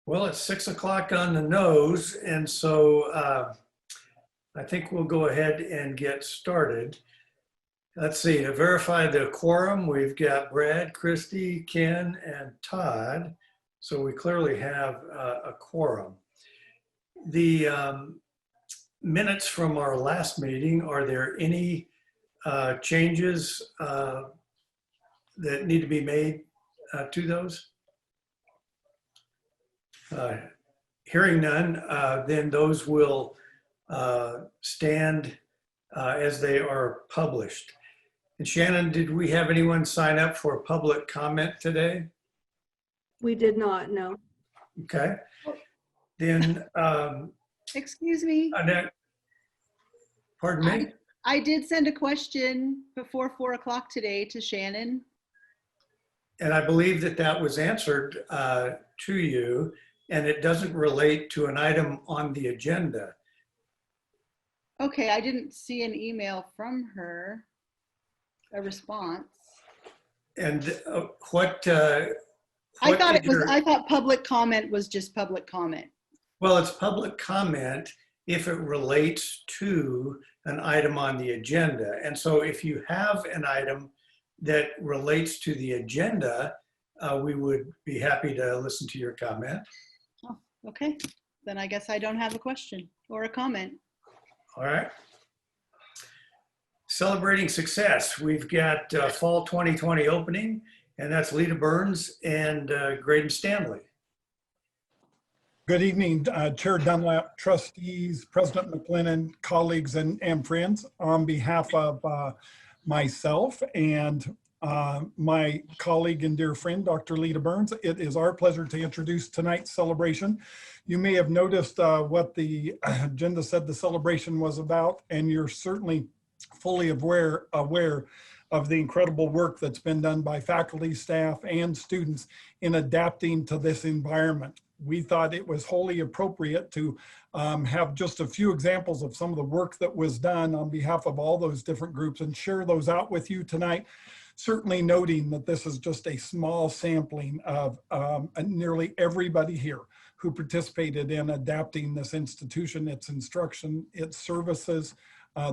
Well, it's 6 o'clock on the nose, and so I think we'll go ahead and get started. Let's see, to verify the quorum, we've got Brad, Christy, Ken, and Todd. So we clearly have a quorum. The minutes from our last meeting, are there any changes that need to be made to those? Hearing none, then those will stand as they are published. And Shannon, did we have anyone sign up for public comment today? We did not, no. Okay. Then, Excuse me. Annette, pardon me? I did send a question before 4 o'clock today to Shannon. And I believe that that was answered to you, and it doesn't relate to an item on the agenda. Okay, I didn't see an email from her, a response. And what I thought is your- I thought public comment was just public comment. Well, it's public comment if it relates to an item on the agenda. And so if you have an item that relates to the agenda, we would be happy to listen to your comment. Oh, okay, then I guess I don't have a question or a comment. All right. Celebrating success. We've got fall 2020 opening, and that's Lita Burns and Graydon Stanley. Good evening, Chair Dunlap, trustees, President McLennan, colleagues, and friends. On behalf of myself and my colleague and dear friend, Dr. Lita Burns, it is our pleasure to introduce tonight's celebration. You may have noticed what the agenda said the celebration was about, and you're certainly fully aware of the incredible work that's been done by faculty, staff, and students in adapting to this environment. We thought it was wholly appropriate to have just a few examples of some of the work that was done on behalf of all those different groups and share those out with you tonight. Certainly noting that this is just a small sampling of nearly everybody here who participated in adapting this institution, its instruction, its services,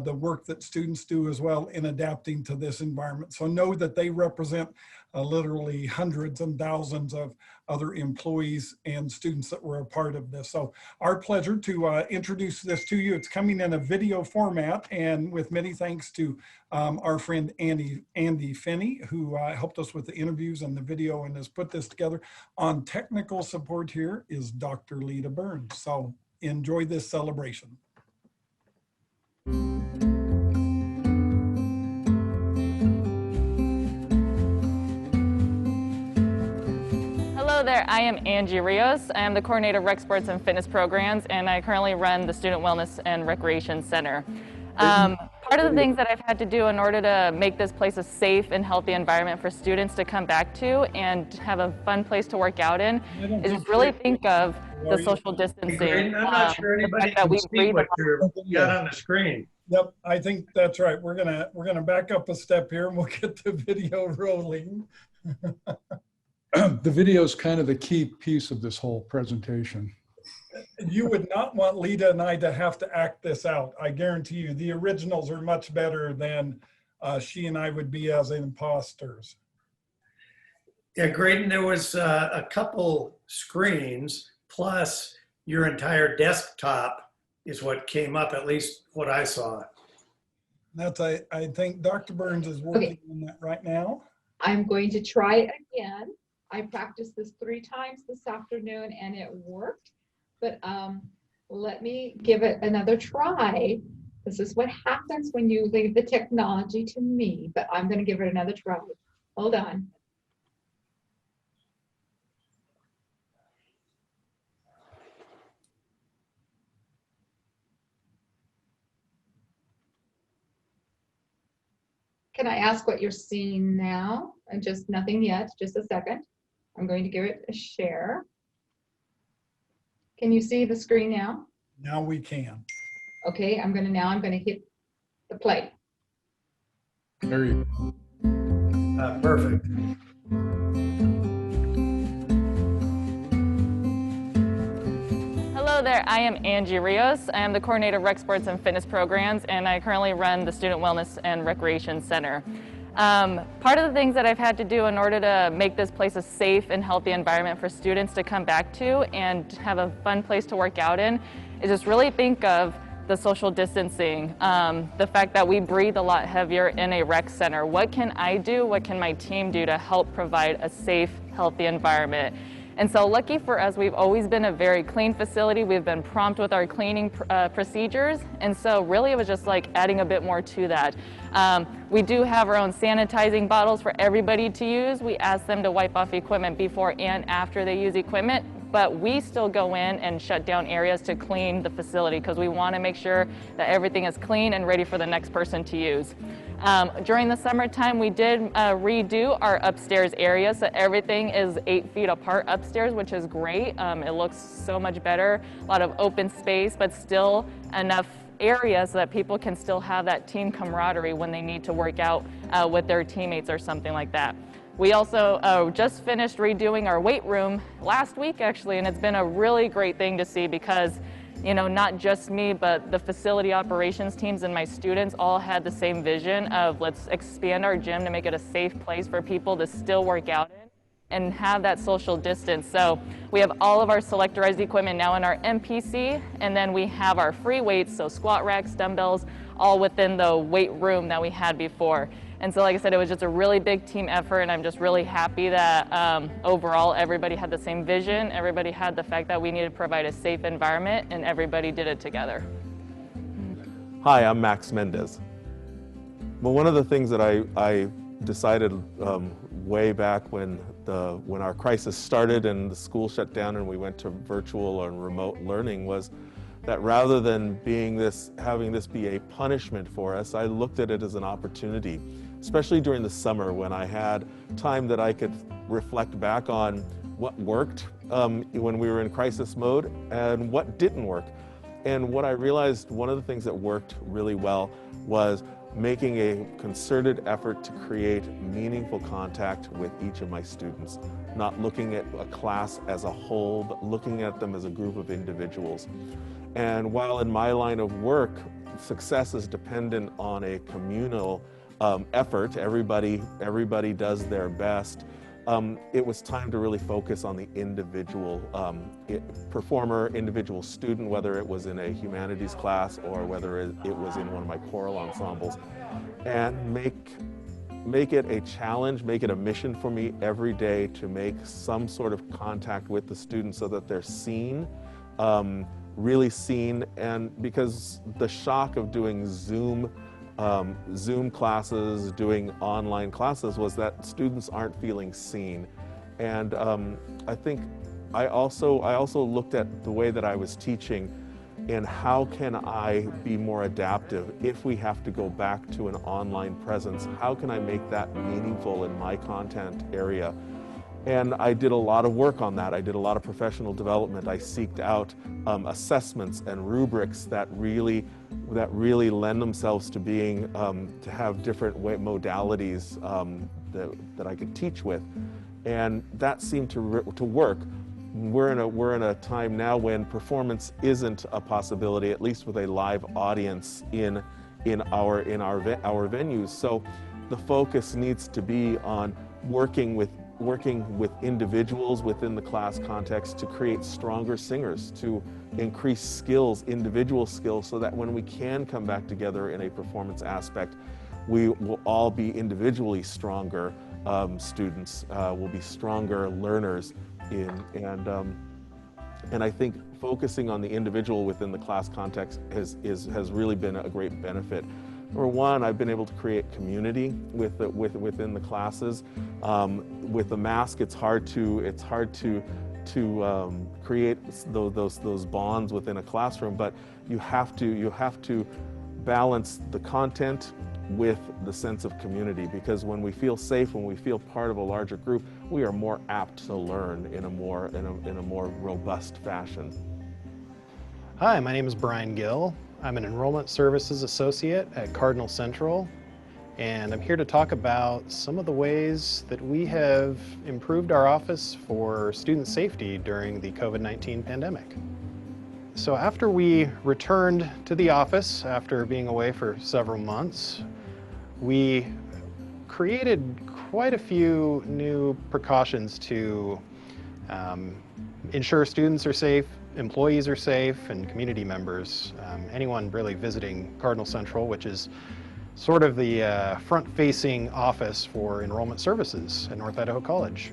the work that students do as well in adapting to this environment. So know that they represent literally hundreds and thousands of other employees and students that were a part of this. So our pleasure to introduce this to you. It's coming in a video format, and with many thanks to our friend Andy Finney, who helped us with the interviews and the video and has put this together. On technical support here is Dr. Lita Burns. So enjoy this celebration. Hello there, I am Angie Rios. I am the coordinator of Rec Sports and Fitness Programs, and I currently run the Student Wellness and Recreation Center. Part of the things that I've had to do in order to make this place a safe and healthy environment for students to come back to and have a fun place to work out in is really think of the social distancing. I'm not sure anybody that can we see breathe what you've got on the screen. Yep, I think that's right. We're gonna back up a step here and we'll get the video rolling. The video is kind of the key piece of this whole presentation. You would not want Lita and I to have to act this out. I guarantee you the originals are much better than she and I would be as imposters. Yeah, Graydon, there was a couple screens plus your entire desktop is what came up, at least what I saw. That's, I think Dr. Burns is working on that right now. I'm going to try it again. I practiced this 3 times this afternoon and it worked, but let me give it another try. This is what happens when you leave the technology to me, but I'm going to give it another try. Hold on. Can I ask what you're seeing now? And just nothing yet, just a second. I'm going to give it a share. Can you see the screen now? Now we can. Okay, I'm going to hit the play. There you go. Perfect. Hello there, I am Angie Rios. I am the coordinator of Rec Sports and Fitness Programs, and I currently run the Student Wellness and Recreation Center. Part of the things that I've had to do in order to make this place a safe and healthy environment for students to come back to and have a fun place to work out in is just really think of the social distancing, the fact that we breathe a lot heavier in a rec center. What can I do, what can my team do to help provide a safe, healthy environment? And so lucky for us, we've always been a very clean facility. We've been prompt with our cleaning procedures. And so really it was just like adding a bit more to that. We do have our own sanitizing bottles for everybody to use. We ask them to wipe off equipment before and after they use equipment, but we still go in and shut down areas to clean the facility because we want to make sure that everything is clean and ready for the next person to use. During the summertime, we did redo our upstairs area, so everything is 8 feet apart upstairs, which is great. It looks so much better, a lot of open space, but still enough area so that people can still have that team camaraderie when they need to work out with their teammates or something like that. We also just finished redoing our weight room last week actually, and it's been a really great thing to see because not just me, but the facility operations teams and my students all had the same vision of let's expand our gym to make it a safe place for people to still work out in and have that social distance. So we have all of our selectorized equipment now in our MPC, and then we have our free weights, so squat racks, dumbbells, all within the weight room that we had before. And so like I said, it was just a really big team effort, and I'm just really happy that overall everybody had the same vision, everybody had the fact that we needed to provide a safe environment, and everybody did it together. Hi, I'm Max Mendez. Well, one of the things that I decided way back when our crisis started and the school shut down and we went to virtual and remote learning was that rather than having this be a punishment for us, I looked at it as an opportunity, especially during the summer when I had time that I could reflect back on what worked when we were in crisis mode and what didn't work. And what I realized, one of the things that worked really well was making a concerted effort to create meaningful contact with each of my students, not looking at a class as a whole, but looking at them as a group of individuals. And while in my line of work, success is dependent on a communal effort, everybody does their best, it was time to really focus on the individual performer, individual student, whether it was in a humanities class or whether it was in one of my choral ensembles, and make it a challenge, make it a mission for me every day to make some sort of contact with the students so that they're seen, really seen. And because the shock of doing Zoom classes, doing online classes, was that students aren't feeling seen. And I think I also looked at the way that I was teaching and how can I be more adaptive if we have to go back to an online presence. How can I make that meaningful in my content area? And I did a lot of work on that. I did a lot of professional development. I seeked out assessments and rubrics that really lend themselves to being to have different modalities that I could teach with, and that seemed to work. We're in a time now when performance isn't a possibility, at least with a live audience in our venues. So the focus needs to be on working with individuals within the class context to create stronger singers, to increase skills, individual skills, so that when we can come back together in a performance aspect, we will all be individually stronger students, will be stronger learners, and I think focusing on the individual within the class context has really been a great benefit. Number one, I've been able to create community within the classes. With the mask, it's hard to create those bonds within a classroom, but you have to balance the content with the sense of community, because when we feel safe, when we feel part of a larger group, we are more apt to learn in a more robust fashion. Hi, my name is Brian Gill. I'm an Enrollment Services Associate at Cardinal Central, and I'm here to talk about some of the ways that we have improved our office for student safety during the COVID-19 pandemic. So after we returned to the office, after being away for several months, we created quite a few new precautions to ensure students are safe, employees are safe, and community members, anyone really visiting Cardinal Central, which is sort of the front-facing office for enrollment services at North Idaho College.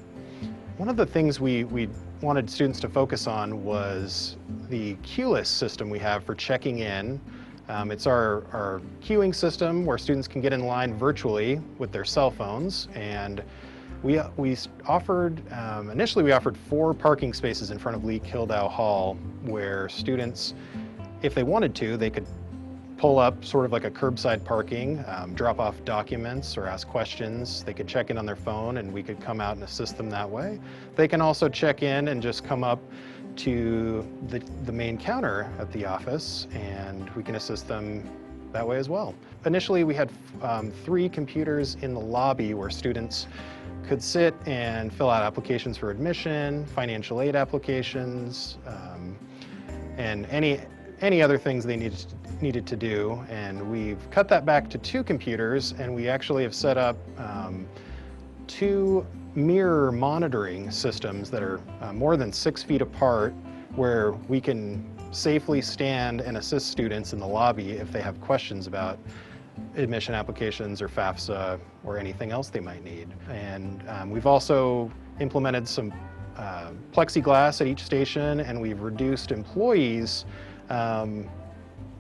One of the things we wanted students to focus on was the queue list system we have for checking in. It's our queuing system where students can get in line virtually with their cell phones, and we offered, initially we offered 4 parking spaces in front of Lee Kildow Hall where students, if they wanted to, they could pull up sort of like a curbside parking, drop off documents or ask questions. They could check in on their phone and we could come out and assist them that way. They can also check in and just come up to the main counter at the office and we can assist them that way as well. Initially we had 3 computers in the lobby where students could sit and fill out applications for admission, financial aid applications, and any other things they needed to do. And we've cut that back to 2 computers, and we actually have set up 2 mirror monitoring systems that are more than 6 feet apart, where we can safely stand and assist students in the lobby if they have questions about admission applications or FAFSA or anything else they might need. And we've also implemented some plexiglass at each station, and we've reduced employees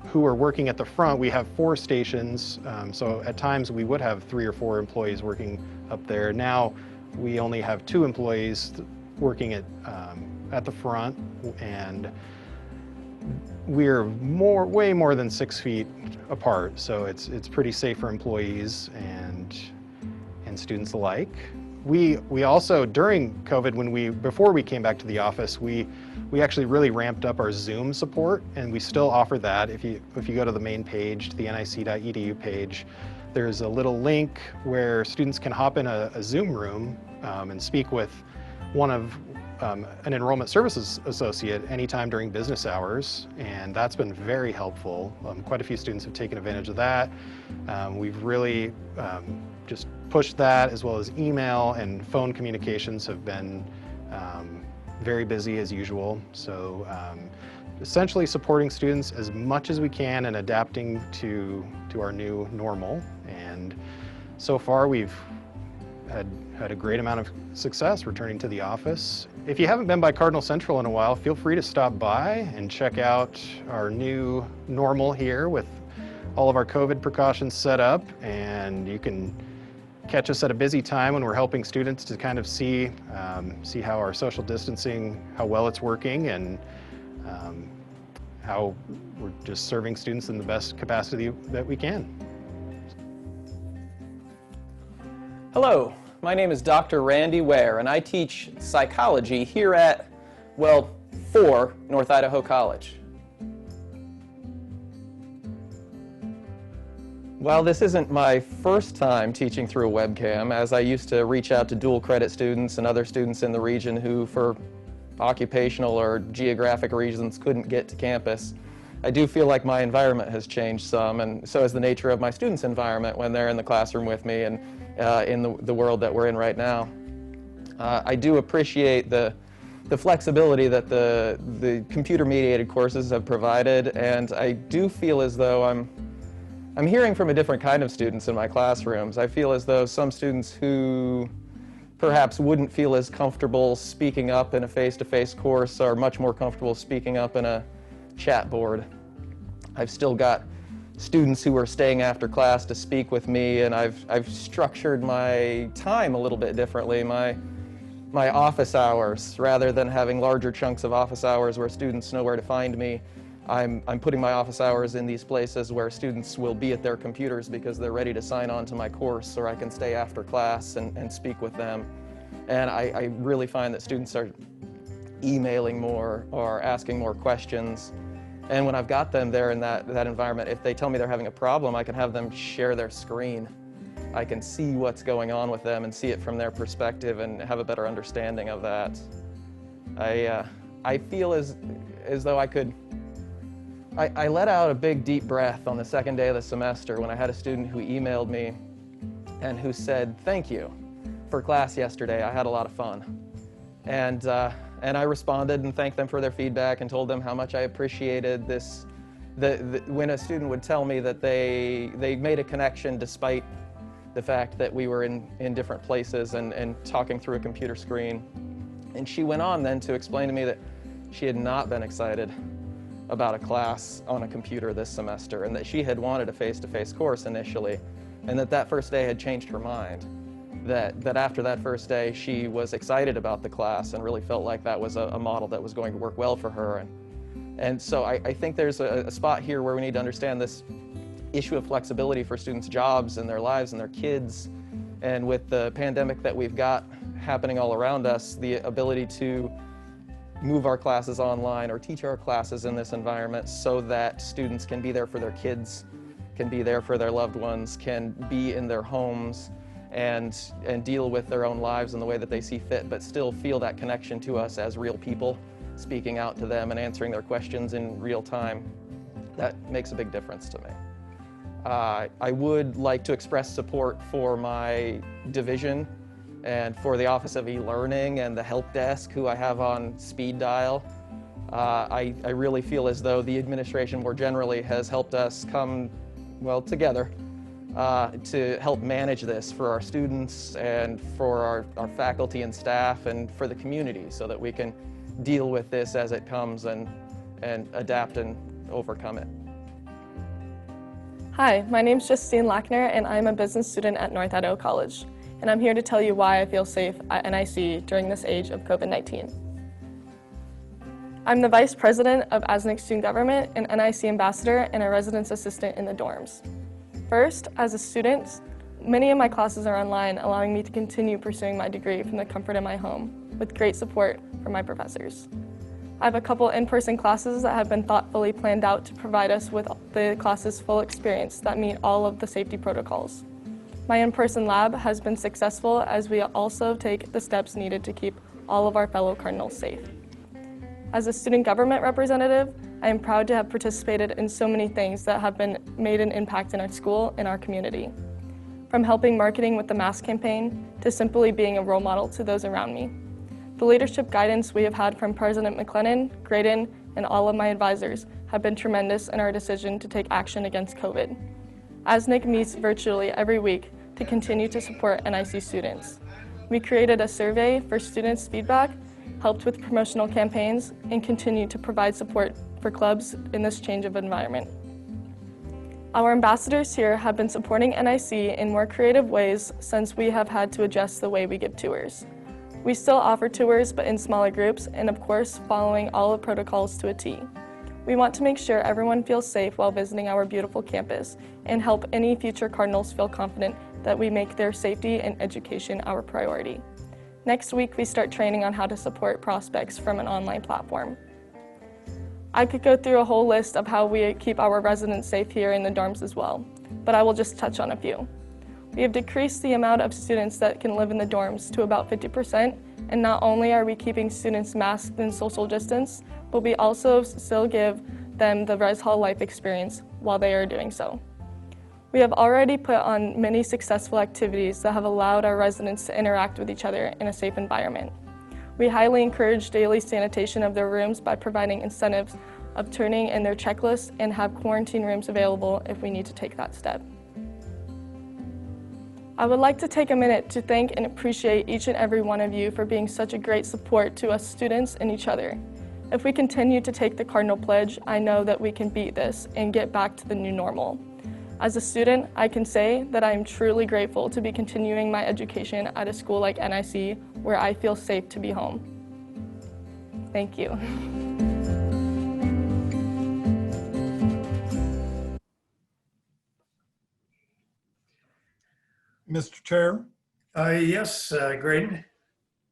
who are working at the front. We have 4 stations, so at times we would have 3 or 4 employees working up there. Now we only have 2 employees working at the front, and we're way more than 6 feet apart, so it's pretty safe for employees and students alike. We also, during COVID, before we came back to the office, we actually really ramped up our Zoom support, and we still offer that. If you go to the main page, to the nic.edu page, there's a little link where students can hop in a Zoom room and speak with an enrollment services associate anytime during business hours, and that's been very helpful. Quite a few students have taken advantage of that. We've really just pushed that, as well as email and phone communications have been very busy as usual. So essentially supporting students as much as we can and adapting to our new normal. And so far we've had a great amount of success returning to the office. If you haven't been by Cardinal Central in a while, feel free to stop by and check out our new normal here with all of our COVID precautions set up, and you can catch us at a busy time when we're helping students to kind of see how our social distancing, how well it's working, and how we're just serving students in the best capacity that we can. Hello, my name is Dr. Randy Ware, and I teach psychology here at, well, for North Idaho College. While this isn't my first time teaching through a webcam, as I used to reach out to dual credit students and other students in the region who, for occupational or geographic reasons, couldn't get to campus, I do feel like my environment has changed some, and so has the nature of my students' environment when they're in the classroom with me and in the world that we're in right now. I do appreciate the flexibility that the computer-mediated courses have provided, and I do feel as though I'm hearing from a different kind of students in my classrooms. I feel as though some students who perhaps wouldn't feel as comfortable speaking up in a face-to-face course are much more comfortable speaking up in a chat board. I've still got students who are staying after class to speak with me, and I've structured my time a little bit differently. My office hours, rather than having larger chunks of office hours where students know where to find me, I'm putting my office hours in these places where students will be at their computers because they're ready to sign on to my course, or I can stay after class and speak with them. And I really find that students are emailing more or asking more questions. And when I've got them there in that environment, if they tell me they're having a problem, I can have them share their screen. I can see what's going on with them and see it from their perspective and have a better understanding of that. I feel as though I could I let out a big deep breath on the second day of the semester when I had a student who emailed me and who said, "Thank you for class yesterday. I had a lot of fun." And I responded and thanked them for their feedback and told them how much I appreciated this. When a student would tell me that they made a connection despite the fact that we were in different places and talking through a computer screen. And she went on then to explain to me that she had not been excited about a class on a computer this semester, and that she had wanted a face-to-face course initially, and that first day had changed her mind. That after that first day, she was excited about the class and really felt like that was a model that was going to work well for her. And so I think there's a spot here where we need to understand this issue of flexibility for students' jobs and their lives and their kids. And with the pandemic that we've got happening all around us, the ability to move our classes online or teach our classes in this environment so that students can be there for their kids, can be there for their loved ones, can be in their homes and deal with their own lives in the way that they see fit, but still feel that connection to us as real people, speaking out to them and answering their questions in real time. That makes a big difference to me. I would like to express support for my division and for the Office of E-Learning and the help desk who I have on speed dial. I really feel as though the administration more generally has helped us come, well, together to help manage this for our students and for our faculty and staff and for the community so that we can deal with this as it comes and adapt and overcome it. Hi, my name's Justine Lackner and I'm a business student at North Idaho College. And I'm here to tell you why I feel safe at NIC during this age of COVID-19. I'm the Vice President of ASNIC Student Government, an NIC Ambassador, and a Residence Assistant in the dorms. First, as a student, many of my classes are online, allowing me to continue pursuing my degree from the comfort of my home, with great support from my professors. I have a couple in-person classes that have been thoughtfully planned out to provide us with the class's full experience that meet all of the safety protocols. My in-person lab has been successful as we also take the steps needed to keep all of our fellow Cardinals safe. As a student government representative, I am proud to have participated in so many things that have made an impact in our school and our community. From helping marketing with the mask campaign to simply being a role model to those around me. The leadership guidance we have had from President McLennan, Graydon, and all of my advisors have been tremendous in our decision to take action against COVID. ASNIC meets virtually every week to continue to support NIC students. We created a survey for students' feedback, helped with promotional campaigns, and continue to provide support for clubs in this change of environment. Our ambassadors here have been supporting NIC in more creative ways since we have had to adjust the way we give tours. We still offer tours, but in smaller groups, and of course, following all the protocols to a T. We want to make sure everyone feels safe while visiting our beautiful campus and help any future Cardinals feel confident that we make their safety and education our priority. Next week, we start training on how to support prospects from an online platform. I could go through a whole list of how we keep our residents safe here in the dorms as well, but I will just touch on a few. We have decreased the amount of students that can live in the dorms to about 50%, and not only are we keeping students masked and social distance, but we also still give them the Res Hall life experience while they are doing so. We have already put on many successful activities that have allowed our residents to interact with each other in a safe environment. We highly encourage daily sanitation of their rooms by providing incentives of turning in their checklists and have quarantine rooms available if we need to take that step. I would like to take a minute to thank and appreciate each and every one of you for being such a great support to us students and each other. If we continue to take the Cardinal Pledge, I know that we can beat this and get back to the new normal. As a student, I can say that I am truly grateful to be continuing my education at a school like NIC, where I feel safe to be home. Thank you. Mr. Chair, Yes, Graydon.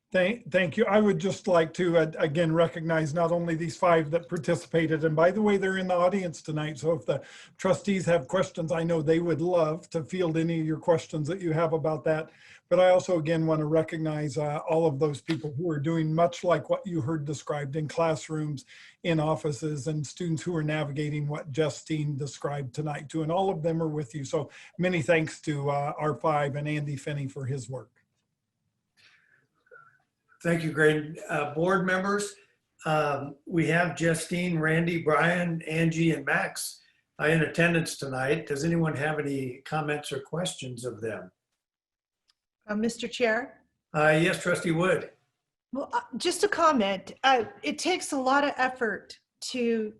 Thank you. I would just like to, again, recognize not only these 5 that participated, and by the way, they're in the audience tonight. So if the trustees have questions, I know they would love to field any of your questions that you have about that. But I also, again, want to recognize all of those people who are doing much like what you heard described in classrooms, in offices, and students who are navigating what Justine described tonight too. And all of them are with you. So many thanks to R5 and Andy Finney for his work. Thank you, Greg. Board members, we have Justine, Randy, Brian, Angie, and Max in attendance tonight. Does anyone have any comments or questions of them? Mr. Chair? Yes, Trustee Wood. Well, just a comment. It takes a lot of effort to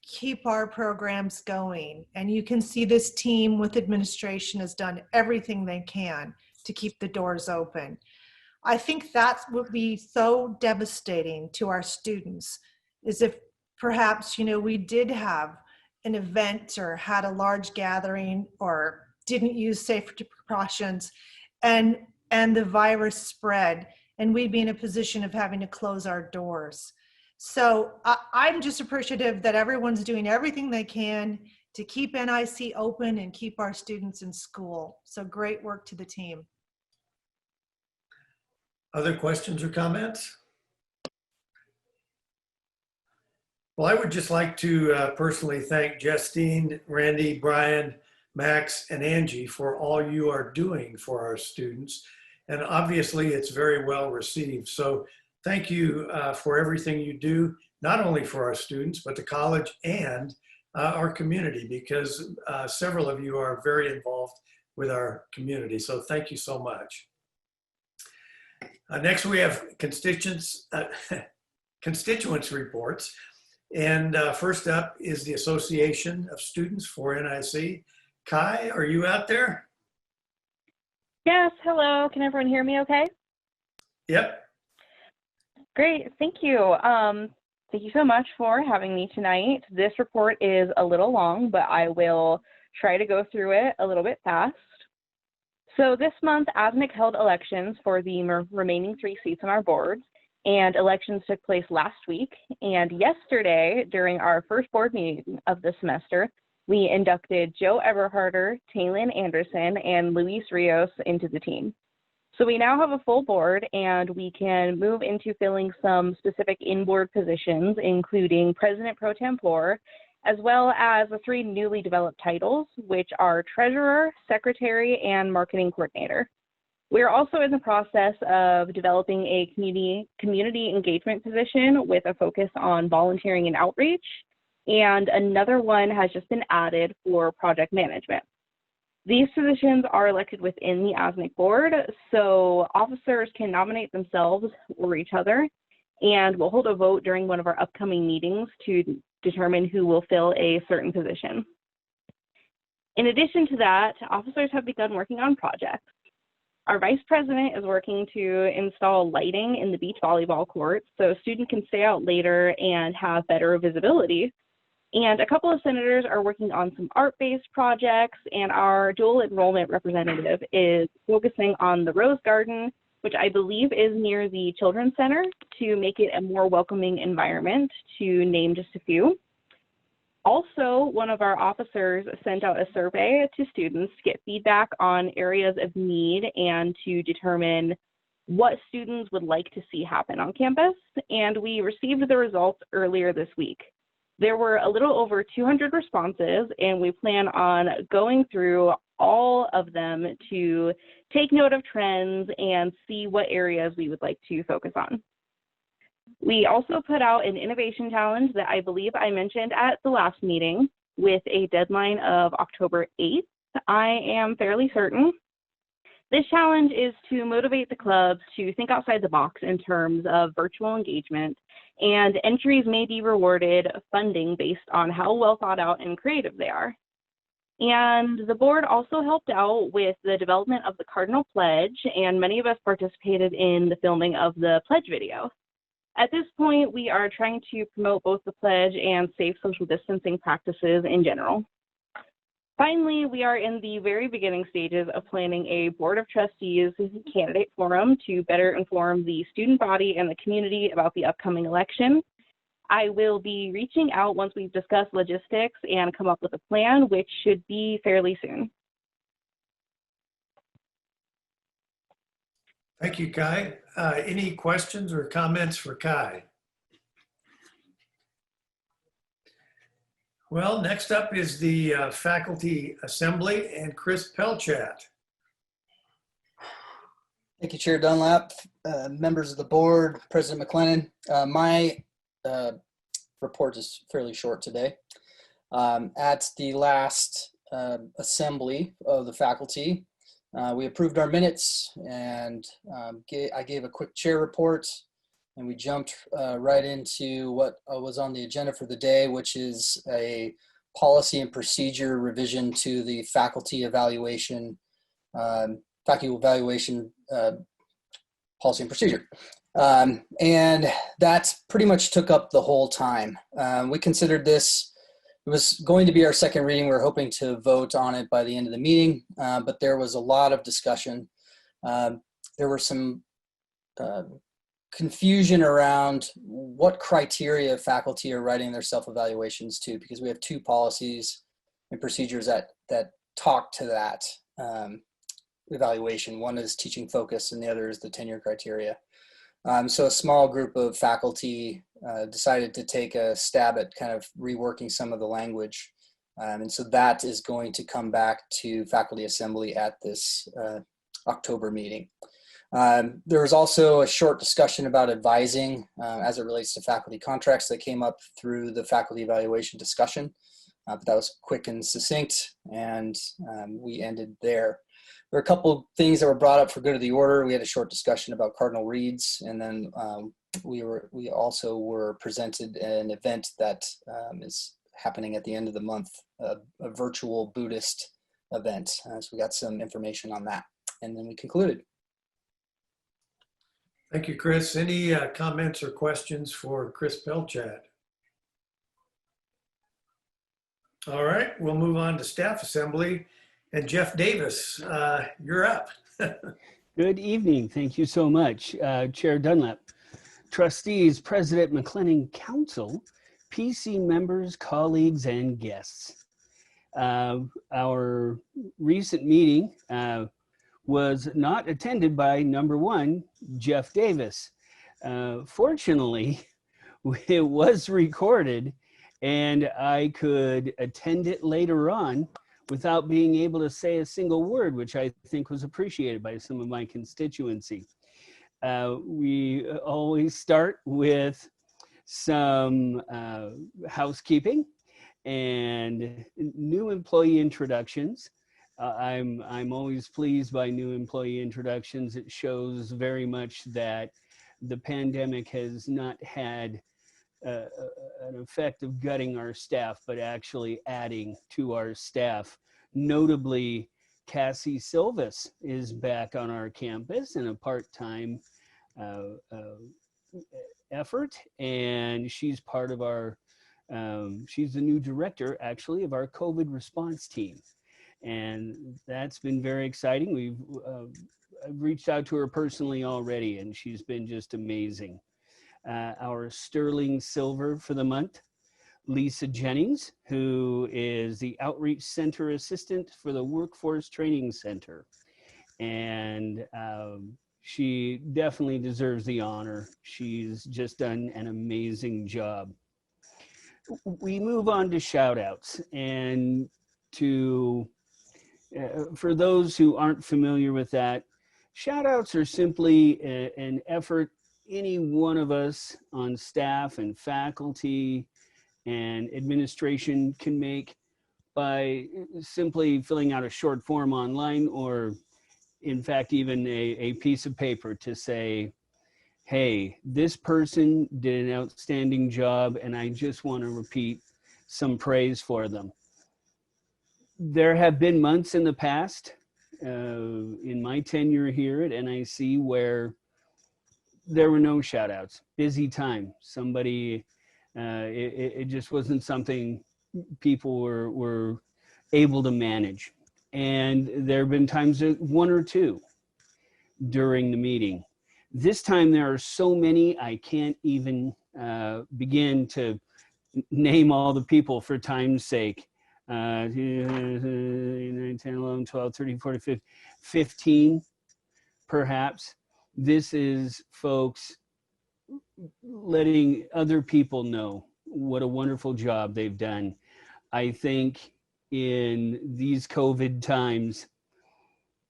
keep our programs going. And you can see this team with administration has done everything they can to keep the doors open. I think that would be so devastating to our students is if perhaps, we did have an event or had a large gathering or didn't use safety precautions and the virus spread and we'd be in a position of having to close our doors. So I'm just appreciative that everyone's doing everything they can to keep NIC open and keep our students in school. So great work to the team. Other questions or comments? Well, I would just like to personally thank Justine, Randy, Brian, Max, and Angie for all you are doing for our students. And obviously it's very well received. So thank you for everything you do, not only for our students, but the college and our community, because several of you are very involved with our community. So thank you so much. Next, we have constituents reports. And first up is the Association of Students for NIC. Kai, are you out there? Yes, hello. Can everyone hear me okay? Yep. Great, thank you. Thank you so much for having me tonight. This report is a little long, but I will try to go through it a little bit fast. So this month, ASNC held elections for the remaining 3 seats on our board, and elections took place last week. And yesterday, during our first board meeting of the semester, we inducted Joe Everharder, Taylin Anderson, and Luis Rios into the team. So we now have a full board, and we can move into filling some specific in-board positions, including President Pro Tempore, as well as the 3 newly developed titles, which are Treasurer, Secretary, and Marketing Coordinator. We're also in the process of developing a community engagement position with a focus on volunteering and outreach, and another one has just been added for project management. These positions are elected within the ASNC board, so officers can nominate themselves or each other, and we'll hold a vote during one of our upcoming meetings to determine who will fill a certain position. In addition to that, officers have begun working on projects. Our vice president is working to install lighting in the beach volleyball courts so students can stay out later and have better visibility. And a couple of senators are working on some art-based projects, and our dual enrollment representative is focusing on the Rose Garden, which I believe is near the Children's Center, to make it a more welcoming environment, to name just a few. Also, one of our officers sent out a survey to students to get feedback on areas of need and to determine what students would like to see happen on campus, and we received the results earlier this week. There were a little over 200 responses, and we plan on going through all of them to take note of trends and see what areas we would like to focus on. We also put out an innovation challenge that I believe I mentioned at the last meeting with a deadline of October 8th, I am fairly certain. This challenge is to motivate the clubs to think outside the box in terms of virtual engagement, and entries may be rewarded funding based on how well thought out and creative they are. And the board also helped out with the development of the Cardinal Pledge, and many of us participated in the filming of the pledge video. At this point, we are trying to promote both the pledge and safe social distancing practices in general. Finally, we are in the very beginning stages of planning a Board of Trustees candidate forum to better inform the student body and the community about the upcoming election. I will be reaching out once we've discussed logistics and come up with a plan, which should be fairly soon. Thank you, Kai. Any questions or comments for Kai? Well, next up is the Faculty Assembly and Chris Pelchat. Thank you, Chair Dunlap, members of the board, President McLennan. My report is fairly short today. At the last assembly of the faculty, we approved our minutes, and I gave a quick chair report, and we jumped right into what was on the agenda for the day, which is a policy and procedure revision to the faculty evaluation policy and procedure. And that pretty much took up the whole time. We considered this, it was going to be our second reading. We were hoping to vote on it by the end of the meeting, but there was a lot of discussion. There were some confusion around what criteria faculty are writing their self-evaluations to, because we have two policies and procedures that talk to that evaluation. One is teaching focus and the other is the tenure criteria. So a small group of faculty decided to take a stab at kind of reworking some of the language. And so that is going to come back to Faculty Assembly at this October meeting. There was also a short discussion about advising as it relates to faculty contracts that came up through the faculty evaluation discussion. But that was quick and succinct, and we ended there. There were a couple things that were brought up for good of the order. We had a short discussion about cardinal reads, and then we also were presented an event that is happening at the end of the month, a virtual Buddhist event. So we got some information on that, and then we concluded. Thank you, Chris. Any comments or questions for Chris Pelchat? All right, we'll move on to Staff Assembly. And Jeff Davis, you're up. Good evening. Thank you so much, Chair Dunlap, trustees, President McLennan, Council, PC members, colleagues, and guests. Our recent meeting was not attended by number one, Jeff Davis. Fortunately, it was recorded and I could attend it later on without being able to say a single word, which I think was appreciated by some of my constituency. We always start with some housekeeping and new employee introductions. I'm always pleased by new employee introductions. It shows very much that the pandemic has not had an effect of gutting our staff, but actually adding to our staff. Notably, Cassie Silvis is back on our campus in a part-time effort, and she's part of our, she's the new director actually of our COVID response team. And that's been very exciting. I've reached out to her personally already, and she's been just amazing. Our sterling silver for the month, Lisa Jennings, who is the Outreach Center Assistant for the Workforce Training Center. And she definitely deserves the honor. She's just done an amazing job. We move on to shout outs, and to for those who aren't familiar with that, shout outs are simply an effort any one of us on staff and faculty and administration can make by simply filling out a short form online, or in fact even a piece of paper to say, hey, this person did an outstanding job and I just want to repeat some praise for them. There have been months in the past, in my tenure here at NIC, where there were no shout outs, busy time. Somebody, it just wasn't something people were able to manage. And there have been times that one or two during the meeting. This time there are so many, I can't even begin to name all the people for time's sake. 9, 10, 11, 12, 13, 14, 15, perhaps. This is folks letting other people know what a wonderful job they've done. I think in these COVID times,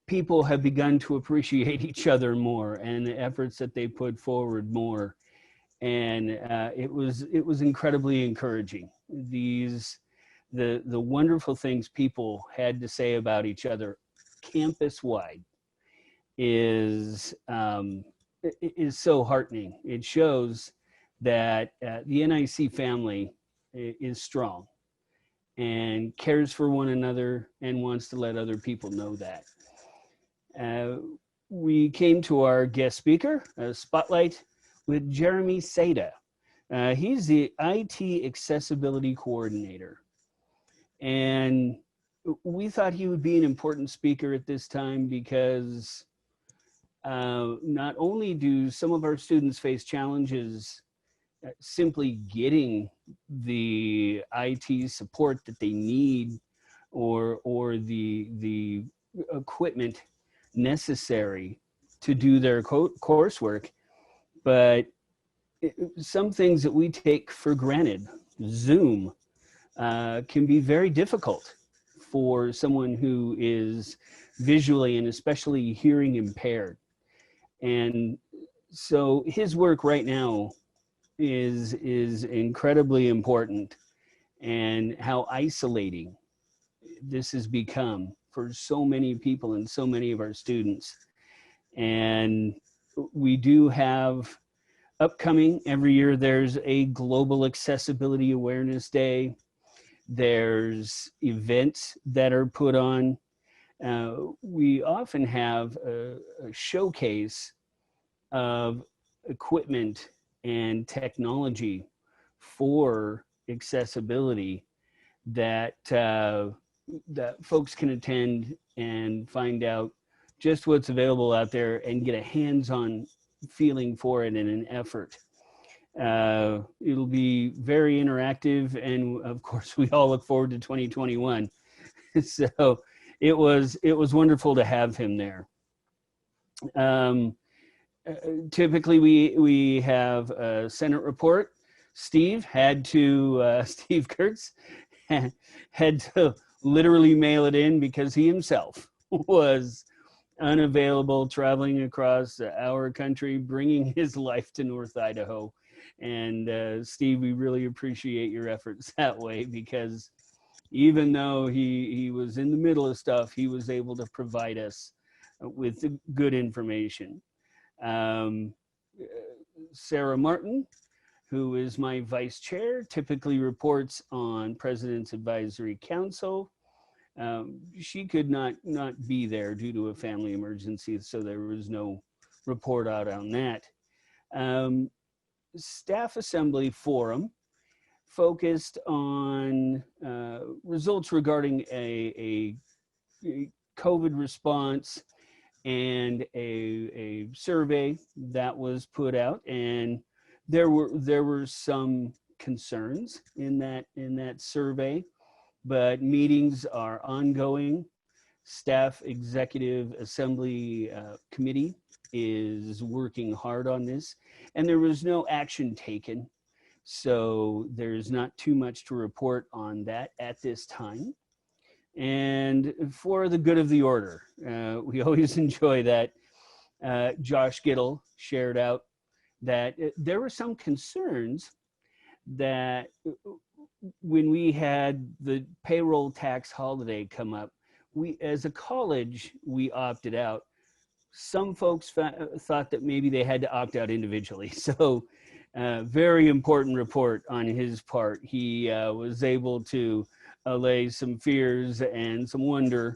people have begun to appreciate each other more and the efforts that they put forward more. And it was incredibly encouraging. The wonderful things people had to say about each other campus-wide is so heartening. It shows that the NIC family is strong and cares for one another and wants to let other people know that. We came to our guest speaker, Spotlight, with Jeremy Seda. He's the IT Accessibility Coordinator. And we thought he would be an important speaker at this time because not only do some of our students face challenges simply getting the IT support that they need or the equipment necessary to do their coursework, but some things that we take for granted, Zoom, can be very difficult for someone who is visually and especially hearing impaired. And so his work right now is incredibly important, and how isolating this has become for so many people and so many of our students. And we do have upcoming, every year there's a Global Accessibility Awareness Day. There's events that are put on. We often have a showcase of equipment and technology for accessibility that that folks can attend and find out just what's available out there and get a hands-on feeling for it and an effort. It'll be very interactive, and of course we all look forward to 2021. So it was wonderful to have him there. Typically we have a Senate report. Steve Kurtz had to literally mail it in because he himself was unavailable, traveling across our country, bringing his life to North Idaho. And Steve, we really appreciate your efforts that way, because even though he was in the middle of stuff, he was able to provide us with good information. Sarah Martin, who is my vice chair, typically reports on President's Advisory Council. She could not be there due to a family emergency, so there was no report out on that. Staff Assembly Forum focused on results regarding a COVID response and a survey that was put out, and there were some concerns in that survey, but meetings are ongoing. Staff Executive Assembly Committee is working hard on this, and there was no action taken, so there's not too much to report on that at this time. And for the good of the order, we always enjoy that. Josh Gittle shared out that there were some concerns that when we had the payroll tax holiday come up, we, as a college, we opted out. Some folks thought that maybe they had to opt out individually. So very important report on his part. He was able to allay some fears and some wonder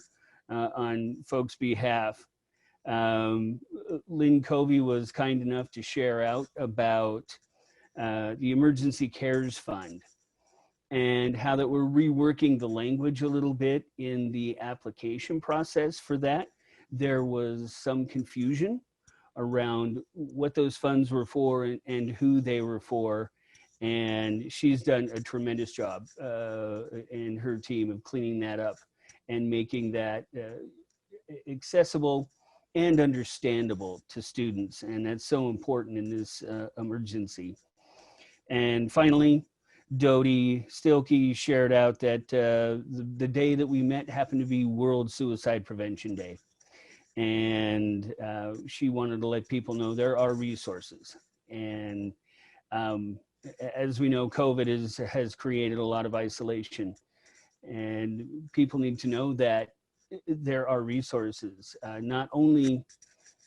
on folks' behalf. Lynn Covey was kind enough to share out about the Emergency CARES Fund. and how that we're reworking the language a little bit in the application process for that. There was some confusion around what those funds were for and who they were for. And she's done a tremendous job in her team of cleaning that up and making that accessible and understandable to students. And that's so important in this emergency. And finally, Dodie Stilkey shared out that the day that we met happened to be World Suicide Prevention Day. And she wanted to let people know there are resources. And as we know, COVID has created a lot of isolation. And people need to know that there are resources, not only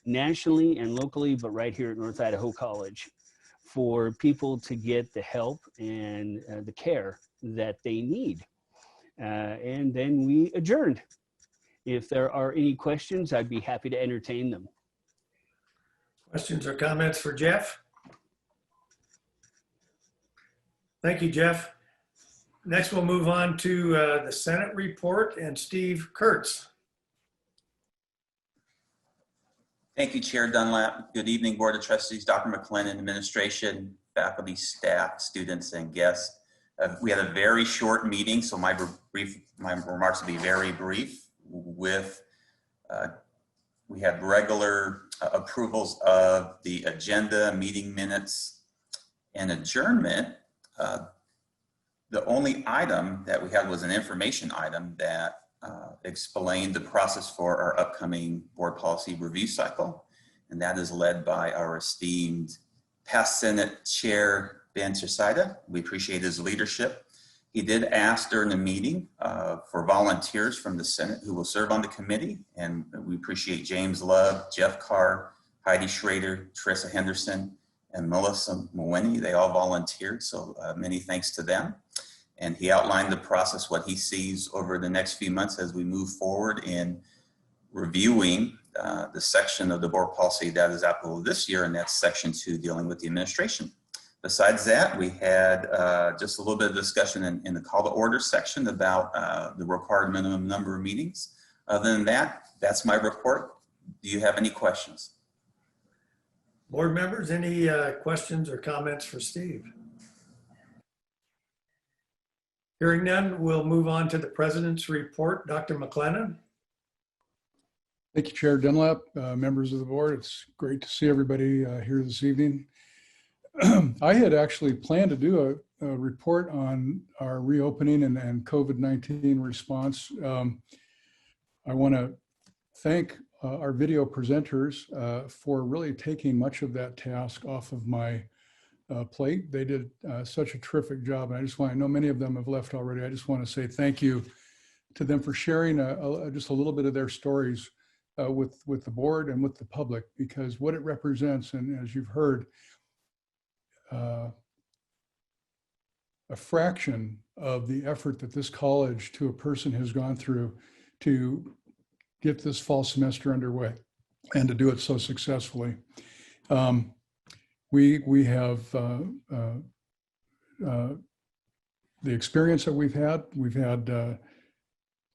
nationally and locally, but right here at North Idaho College, for people to get the help and the care that they need. And then we adjourned. If there are any questions, I'd be happy to entertain them. Questions or comments for Jeff? Thank you, Jeff. Next, we'll move on to the Senate report and Steve Kurtz. Thank you, Chair Dunlap. Good evening, Board of Trustees, Dr. McLennan, administration, faculty, staff, students, and guests. We had a very short meeting, so my remarks will be very brief. We had regular approvals of the agenda, meeting minutes, and adjournment. The only item that we had was an information item that explained the process for our upcoming board policy review cycle. And that is led by our esteemed past Senate Chair, Ben Chesida. We appreciate his leadership. He did ask during the meeting for volunteers from the Senate who will serve on the committee. And we appreciate James Love, Jeff Carr, Heidi Schrader, Teresa Henderson, and Melissa Mawini. They all volunteered, so many thanks to them. And he outlined the process, what he sees over the next few months as we move forward in reviewing the section of the board policy that is applicable this year, and that's section 2, dealing with the administration. Besides that, we had just a little bit of discussion in the call to order section about the required minimum number of meetings. Other than that, that's my report. Do you have any questions? Board members, any questions or comments for Steve? Hearing none, we'll move on to the President's report. Dr. McLennan. Thank you, Chair Dunlap, members of the board. It's great to see everybody here this evening. I had actually planned to do a report on our reopening and COVID-19 response. I want to thank our video presenters for really taking much of that task off of my plate. They did such a terrific job, and I know many of them have left already. I just want to say thank you to them for sharing just a little bit of their stories with the board and with the public, because what it represents, and as you've heard, a fraction of the effort that this college to a person has gone through to get this fall semester underway and to do it so successfully. We have the experience that we've had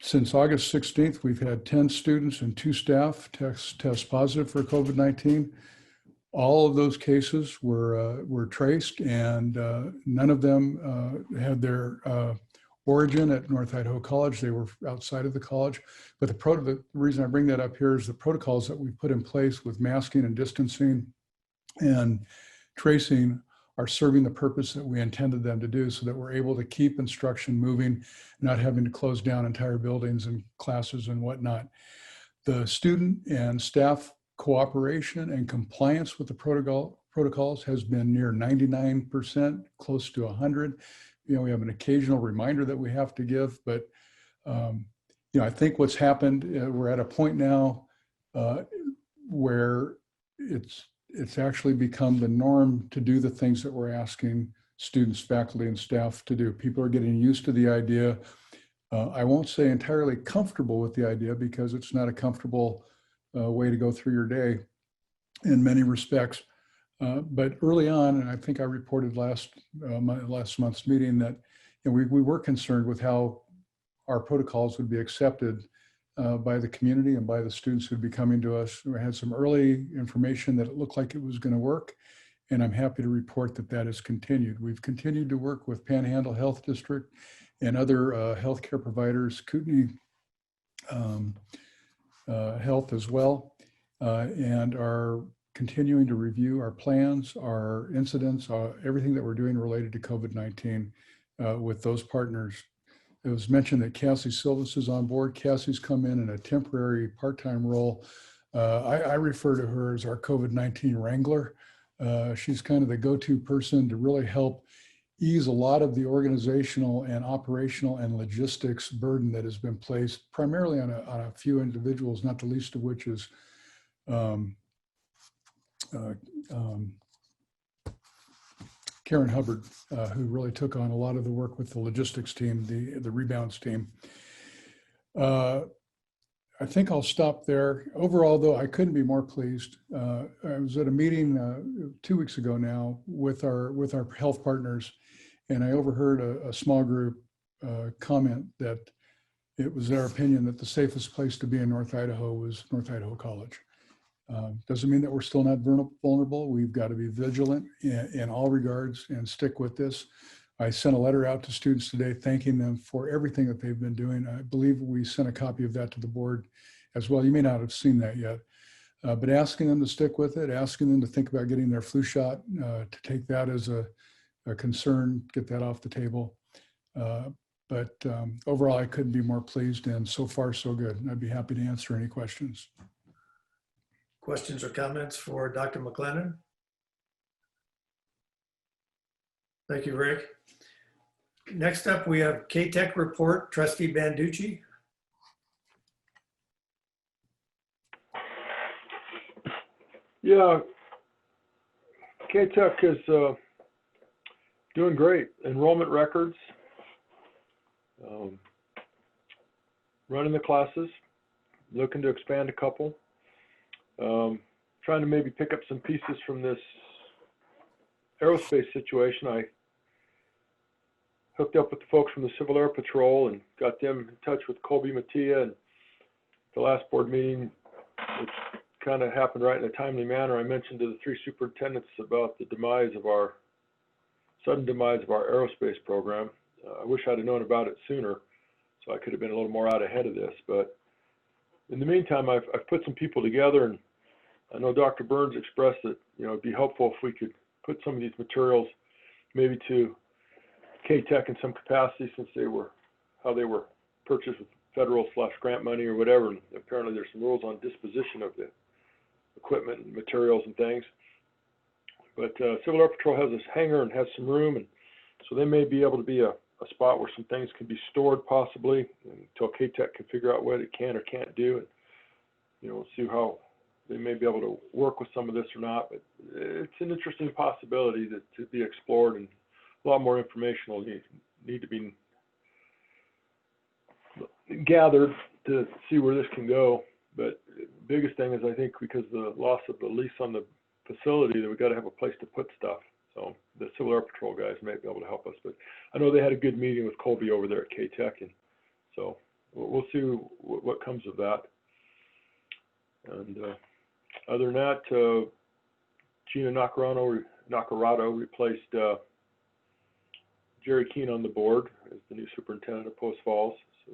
since August 16th, we've had 10 students and 2 staff test positive for COVID-19. All of those cases were traced, and none of them had their origin at North Idaho College. They were outside of the college. But the reason I bring that up here is the protocols that we put in place with masking and distancing and tracing are serving the purpose that we intended them to do, so that we're able to keep instruction moving, not having to close down entire buildings and classes and whatnot. The student and staff cooperation and compliance with the protocols has been near 99%, close to 100. We have an occasional reminder that we have to give, but I think what's happened, we're at a point now where it's actually become the norm to do the things that we're asking students, faculty, and staff to do. People are getting used to the idea. I won't say entirely comfortable with the idea, because it's not a comfortable way to go through your day in many respects. But early on, and I think I reported last month's meeting, that And we were concerned with how our protocols would be accepted by the community and by the students who'd be coming to us. We had some early information that it looked like it was going to work, and I'm happy to report that that has continued. We've continued to work with Panhandle Health District and other healthcare providers, Kootenai Health as well, and are continuing to review our plans, our incidents, everything that we're doing related to COVID-19 with those partners. It was mentioned that Cassie Silvas is on board. Cassie's come in a temporary part-time role. I refer to her as our COVID-19 wrangler. She's kind of the go-to person to really help ease a lot of the organizational and operational and logistics burden that has been placed primarily on a few individuals, not the least of which is Karen Hubbard, who really took on a lot of the work with the logistics team, the rebounds team. I think I'll stop there. Overall, though, I couldn't be more pleased. I was at a meeting 2 weeks ago now with our health partners, and I overheard a small group comment that it was their opinion that the safest place to be in North Idaho was North Idaho College. Doesn't mean that we're still not vulnerable. We've got to be vigilant in all regards and stick with this. I sent a letter out to students today thanking them for everything that they've been doing. I believe we sent a copy of that to the board as well. You may not have seen that yet, but asking them to stick with it, asking them to think about getting their flu shot, to take that as a concern, get that off the table. But overall, I couldn't be more pleased, and so far so good. I'd be happy to answer any questions. Questions or comments for Dr. McLennan? Thank you, Rick. Next up, we have K-Tech report, Trustee Banducci. Yeah, K-Tech is doing great. Enrollment records, running the classes, looking to expand a couple. Trying to maybe pick up some pieces from this aerospace situation. I hooked up with the folks from the Civil Air Patrol and got them in touch with Colby Mattia. And the last board meeting, which kind of happened right in a timely manner, I mentioned to the three superintendents about the sudden demise of our aerospace program. I wish I'd have known about it sooner, so I could have been a little more out ahead of this. But in the meantime, I've put some people together, and I know Dr. Burns expressed that it'd be helpful if we could put some of these materials maybe to K-Tech in some capacity, since they were purchased with federal/grant money or whatever. And apparently there's some rules on disposition of the equipment and materials and things. But Civil Air Patrol has this hangar and has some room, and so they may be able to be a spot where some things can be stored possibly until K-Tech can figure out what it can or can't do, and we'll see how they may be able to work with some of this or not. But it's an interesting possibility to be explored, and a lot more information will need to be gathered to see where this can go. But the biggest thing is, I think, because of the loss of the lease on the facility, that we got to have a place to put stuff. So the Civil Air Patrol guys may be able to help us. But I know they had a good meeting with Colby over there at K-Tech, and so we'll see what comes of that. And other than that, Gina Nacarado replaced Jerry Keene on the board as the new superintendent of Post Falls. So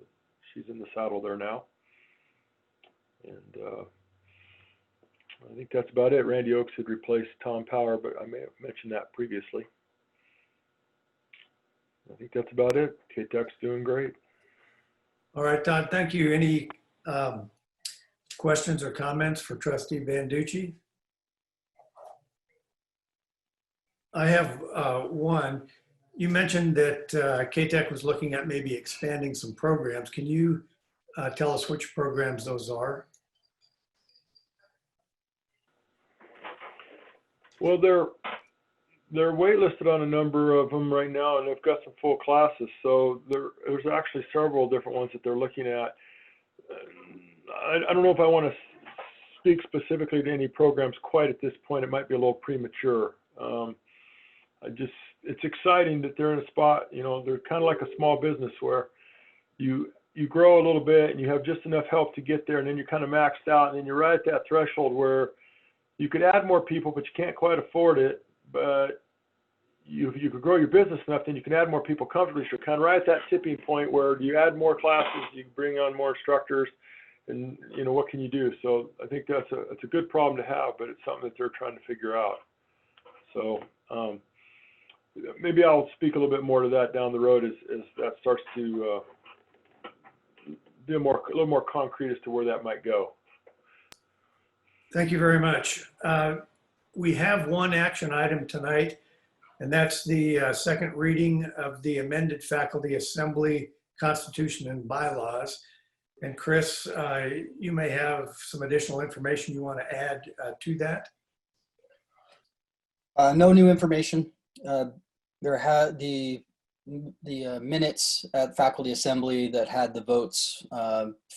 she's in the saddle there now. And I think that's about it. Randy Oakes had replaced Tom Power, but I may have mentioned that previously. I think that's about it. K-Tech's doing great. All right, Todd, thank you. Any questions or comments for Trustee Banducci? I have one. You mentioned that K-Tech was looking at maybe expanding some programs. Can you tell us which programs those are? Well, they're waitlisted on a number of them right now, and they've got some full classes. So there's actually several different ones that they're looking at. I don't know if I want to speak specifically to any programs quite at this point. It might be a little premature. it's exciting that they're in a spot, you know, they're kind of like a small business where you grow a little bit and you have just enough help to get there, and then you're kind of maxed out, and then you're right at that threshold where you could add more people, but you can't quite afford it. But you could grow your business enough, then you can add more people comfortably. So you're kind of right at that tipping point where you add more classes, you can bring on more instructors, and you know, what can you do? So I think it's a good problem to have, but it's something that they're trying to figure out. So maybe I'll speak a little bit more to that down the road as that starts to be a little more concrete as to where that might go. Thank you very much. We have one action item tonight, and that's the second reading of the amended Faculty Assembly Constitution and Bylaws. And Chris, you may have some additional information you want to add to that. No new information. There had the minutes at Faculty Assembly that had the votes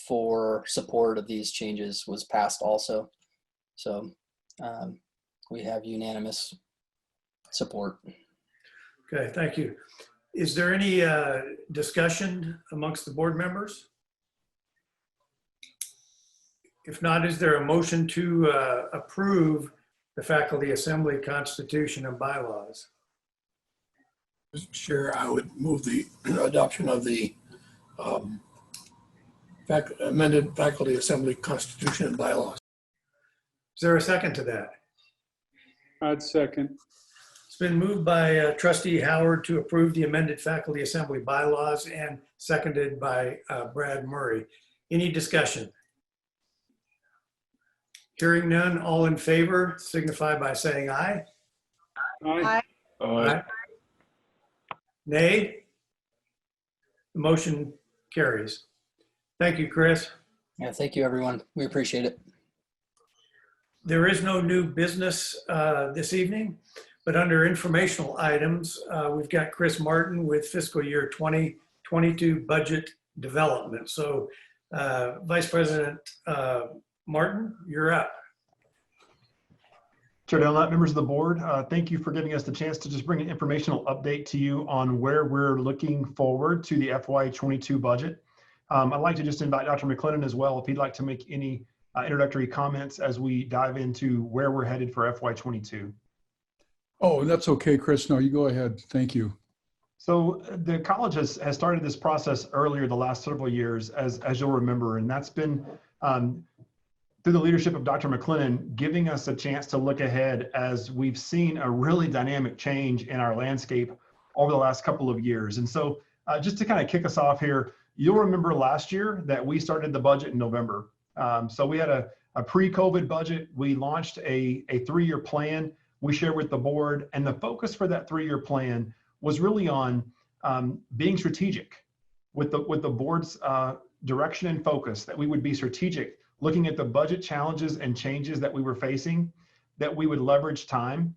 for support of these changes was passed also. So we have unanimous support. Okay, thank you. Is there any discussion amongst the board members? If not, is there a motion to approve the Faculty Assembly Constitution and Bylaws? Mr. Chair, I would move the adoption of the amended Faculty Assembly Constitution and Bylaws. Is there a second to that? I'd second. It's been moved by Trustee Howard to approve the amended Faculty Assembly Bylaws and seconded by Brad Murray. Any discussion? Hearing none, all in favor signify by saying aye. Aye. Aye. Nay? The motion carries. Thank you, Chris. Yeah, thank you, everyone. We appreciate it. There is no new business this evening, but under informational items, we've got Chris Martin with fiscal year 2022 budget development. So Vice President Martin, you're up. Chair Dunlap, members of the board, thank you for giving us the chance to just bring an informational update to you on where we're looking forward to the FY22 budget. I'd like to just invite Dr. McLennan as well, if he'd like to make any introductory comments as we dive into where we're headed for FY22. Oh, that's okay, Chris. No, you go ahead. Thank you. So the college has started this process earlier the last several years, as you'll remember, and that's been through the leadership of Dr. McLennan, giving us a chance to look ahead as we've seen a really dynamic change in our landscape over the last couple of years. And so just to kind of kick us off here, you'll remember last year that we started the budget in November. So we had a pre-COVID budget. We launched a 3-year plan we shared with the board, and the focus for that 3-year plan was really on being strategic with the board's direction and focus, that we would be strategic, looking at the budget challenges and changes that we were facing, that we would leverage time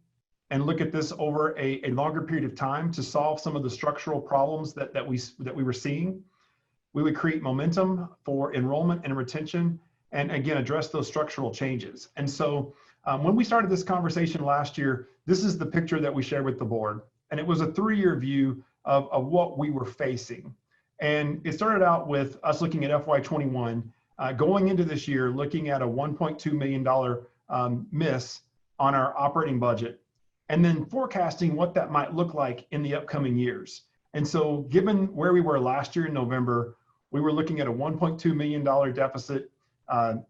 and look at this over a longer period of time to solve some of the structural problems that we were seeing. We would create momentum for enrollment and retention, and again, address those structural changes. And so when we started this conversation last year, this is the picture that we shared with the board. And it was a 3-year view of what we were facing. And it started out with us looking at FY21, going into this year, looking at a $1.2 million miss on our operating budget, and then forecasting what that might look like in the upcoming years. And so given where we were last year in November, we were looking at a $1.2 million deficit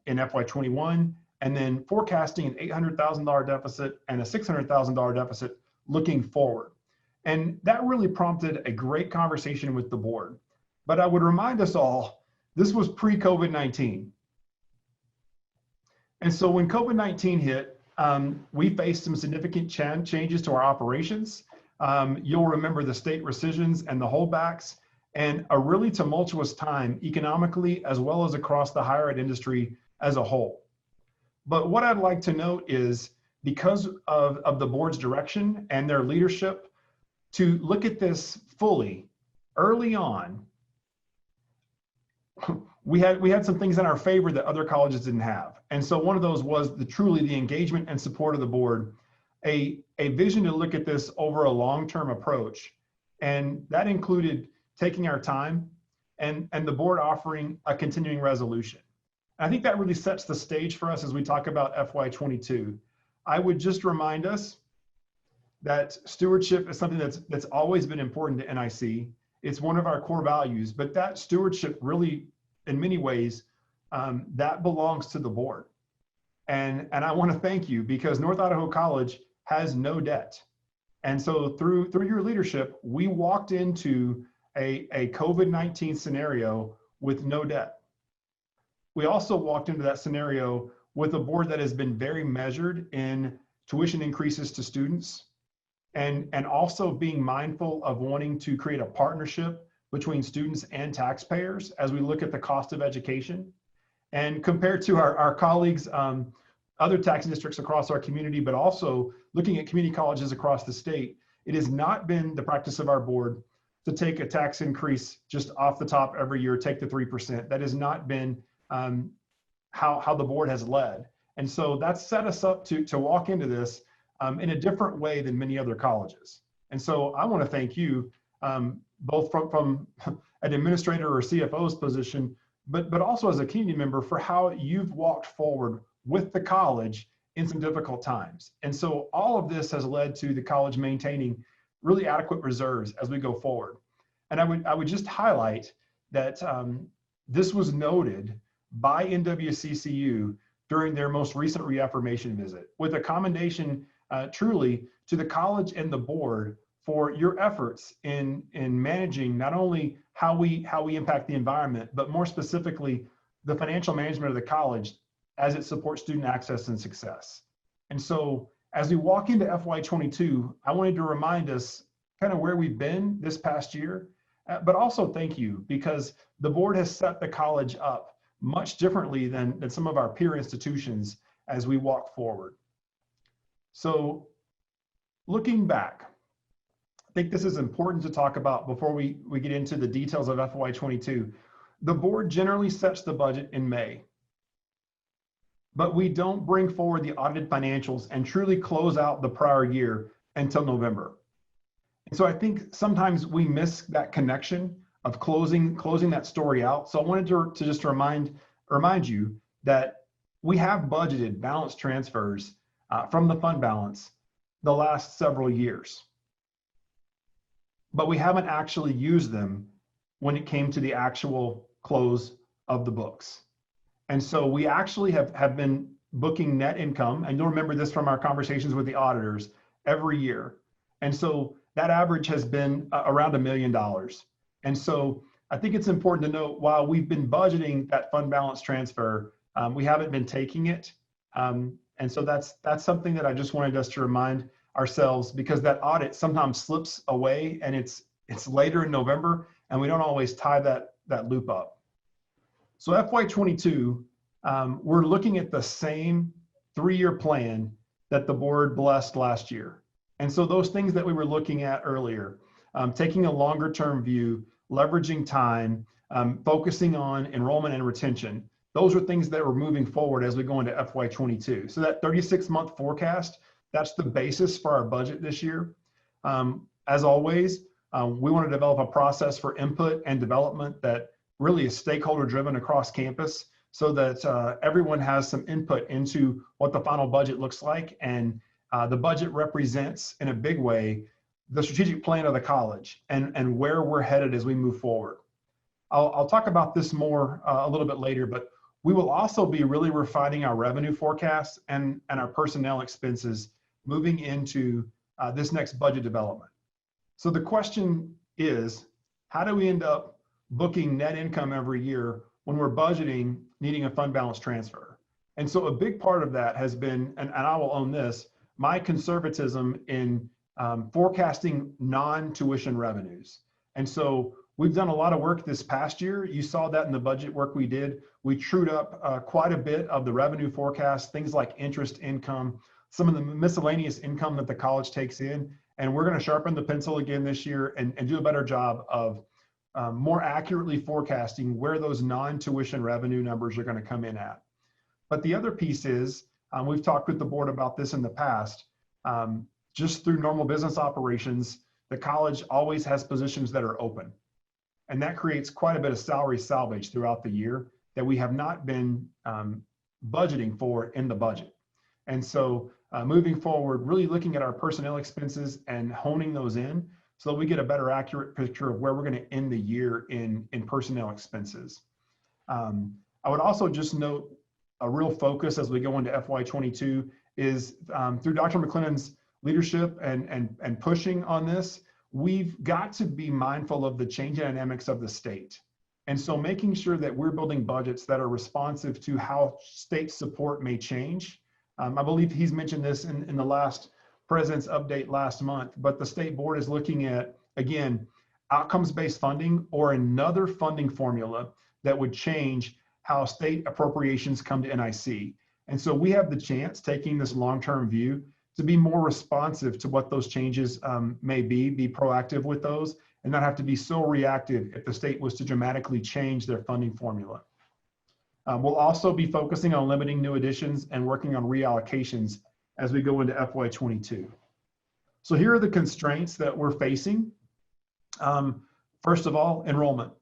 in FY21, and then forecasting an $800,000 deficit and a $600,000 deficit looking forward. And that really prompted a great conversation with the board. But I would remind us all, this was pre-COVID-19. And so when COVID-19 hit, we faced some significant changes to our operations. You'll remember the state rescissions and the holdbacks, and a really tumultuous time economically as well as across the higher ed industry as a whole. But what I'd like to note is, because of the board's direction and their leadership to look at this fully early on, we had some things in our favor that other colleges didn't have. And so one of those was truly the engagement and support of the board a vision to look at this over a long-term approach. And that included taking our time and the board offering a continuing resolution. I think that really sets the stage for us as we talk about FY22. I would just remind us that stewardship is something that's always been important to NIC. It's one of our core values, but that stewardship really, in many ways, that belongs to the board. And I want to thank you, because North Idaho College has no debt. And so through your leadership, we walked into a COVID-19 scenario with no debt. We also walked into that scenario with a board that has been very measured in tuition increases to students, and also being mindful of wanting to create a partnership between students and taxpayers as we look at the cost of education. And compared to our colleagues, other tax districts across our community, but also looking at community colleges across the state, it has not been the practice of our board to take a tax increase just off the top every year, take the 3%. That has not been how the board has led. And so that's set us up to walk into this in a different way than many other colleges. And so I want to thank you, both from an administrator or CFO's position, but also as a community member, for how you've walked forward with the college in some difficult times. And so all of this has led to the college maintaining really adequate reserves as we go forward. And I would just highlight that this was noted by NWCCU during their most recent reaffirmation visit, with a commendation truly to the college and the board for your efforts in managing not only how we impact the environment, but more specifically, the financial management of the college as it supports student access and success. And so as we walk into FY22, I wanted to remind us kind of where we've been this past year, but also thank you, because the board has set the college up much differently than some of our peer institutions as we walk forward. So looking back, I think this is important to talk about before we get into the details of FY22. The board generally sets the budget in May, but we don't bring forward the audited financials and truly close out the prior year until November. And so I think sometimes we miss that connection of closing that story out. So I wanted to just remind you that we have budgeted balance transfers from the fund balance the last several years, but we haven't actually used them when it came to the actual close of the books. And so we actually have been booking net income, and you'll remember this from our conversations with the auditors, every year. And so that average has been around $1 million. And so I think it's important to note, while we've been budgeting that fund balance transfer, we haven't been taking it. And so that's something that I just wanted us to remind ourselves, because that audit sometimes slips away and it's later in November, and we don't always tie that loop up. So FY22, we're looking at the same 3-year plan that the board blessed last year. And so those things that we were looking at earlier, taking a longer term view, leveraging time, focusing on enrollment and retention, those are things that we're moving forward as we go into FY22. So that 36-month forecast, that's the basis for our budget this year. As always, we want to develop a process for input and development that really is stakeholder driven across campus, so that everyone has some input into what the final budget looks like. And the budget represents, in a big way, the strategic plan of the college and where we're headed as we move forward. I'll talk about this more a little bit later, but we will also be really refining our revenue forecasts and our personnel expenses moving into this next budget development. So the question is, how do we end up booking net income every year when we're budgeting needing a fund balance transfer? And so a big part of that has been, and I will own this, my conservatism in forecasting non-tuition revenues. And so we've done a lot of work this past year. You saw that in the budget work we did. We trued up quite a bit of the revenue forecast, things like interest income, some of the miscellaneous income that the college takes in. And we're going to sharpen the pencil again this year and do a better job of more accurately forecasting where those non-tuition revenue numbers are going to come in at. But the other piece is, we've talked with the board about this in the past, just through normal business operations, the college always has positions that are open. And that creates quite a bit of salary salvage throughout the year that we have not been budgeting for in the budget. And so moving forward, really looking at our personnel expenses and honing those in so that we get a better accurate picture of where we're going to end the year in personnel expenses. I would also just note a real focus as we go into FY22 is through Dr. McLennan's leadership and pushing on this, we've got to be mindful of the changing dynamics of the state. And so making sure that we're building budgets that are responsive to how state support may change. I believe he's mentioned this in the last President's update last month, but the state board is looking at, again, outcomes-based funding or another funding formula that would change how state appropriations come to NIC. And so we have the chance, taking this long-term view, to be more responsive to what those changes may be proactive with those, and not have to be so reactive if the state was to dramatically change their funding formula. We'll also be focusing on limiting new additions and working on reallocations as we go into FY22. So here are the constraints that we're facing. First of all, enrollment.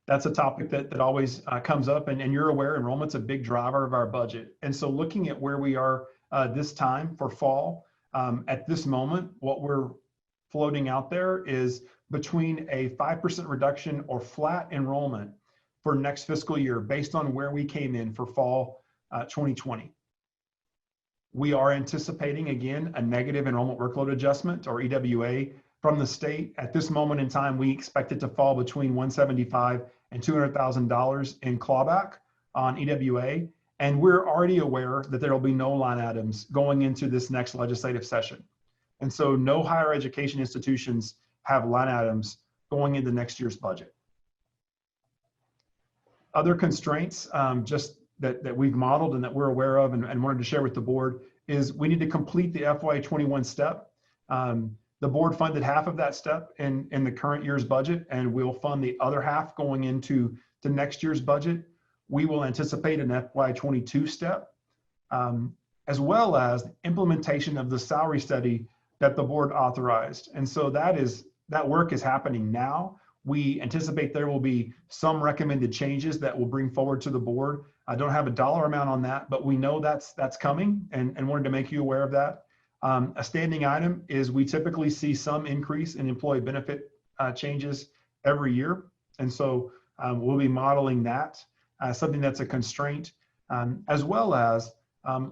That's a topic that always comes up, and you're aware enrollment's a big driver of our budget. And so looking at where we are this time for fall, at this moment, what we're floating out there is between a 5% reduction or flat enrollment for next fiscal year based on where we came in for fall 2020. We are anticipating, again, a negative enrollment workload adjustment, or EWA, from the state. At this moment in time, we expect it to fall between $175,000 and $200,000 in clawback on EWA. And we're already aware that there will be no line items going into this next legislative session. And so no higher education institutions have line items going into next year's budget. Other constraints just that we've modeled and that we're aware of and wanted to share with the board is we need to complete the FY21 step. The board funded half of that step in the current year's budget, and we'll fund the other half going into next year's budget. We will anticipate an FY22 step, as well as implementation of the salary study that the board authorized. And so that work is happening now. We anticipate there will be some recommended changes that we'll bring forward to the board. I don't have a dollar amount on that, but we know that's coming and wanted to make you aware of that. A standing item is we typically see some increase in employee benefit changes every year. And so we'll be modeling that, something that's a constraint, as well as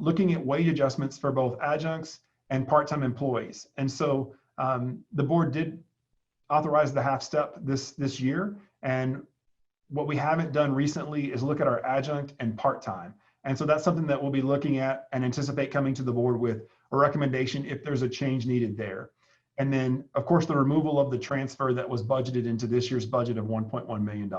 looking at wage adjustments for both adjuncts and part-time employees. And so the board did authorize the half step this year. And what we haven't done recently is look at our adjunct and part-time. And so that's something that we'll be looking at and anticipate coming to the board with a recommendation if there's a change needed there. And then, of course, the removal of the transfer that was budgeted into this year's budget of $1.1 million.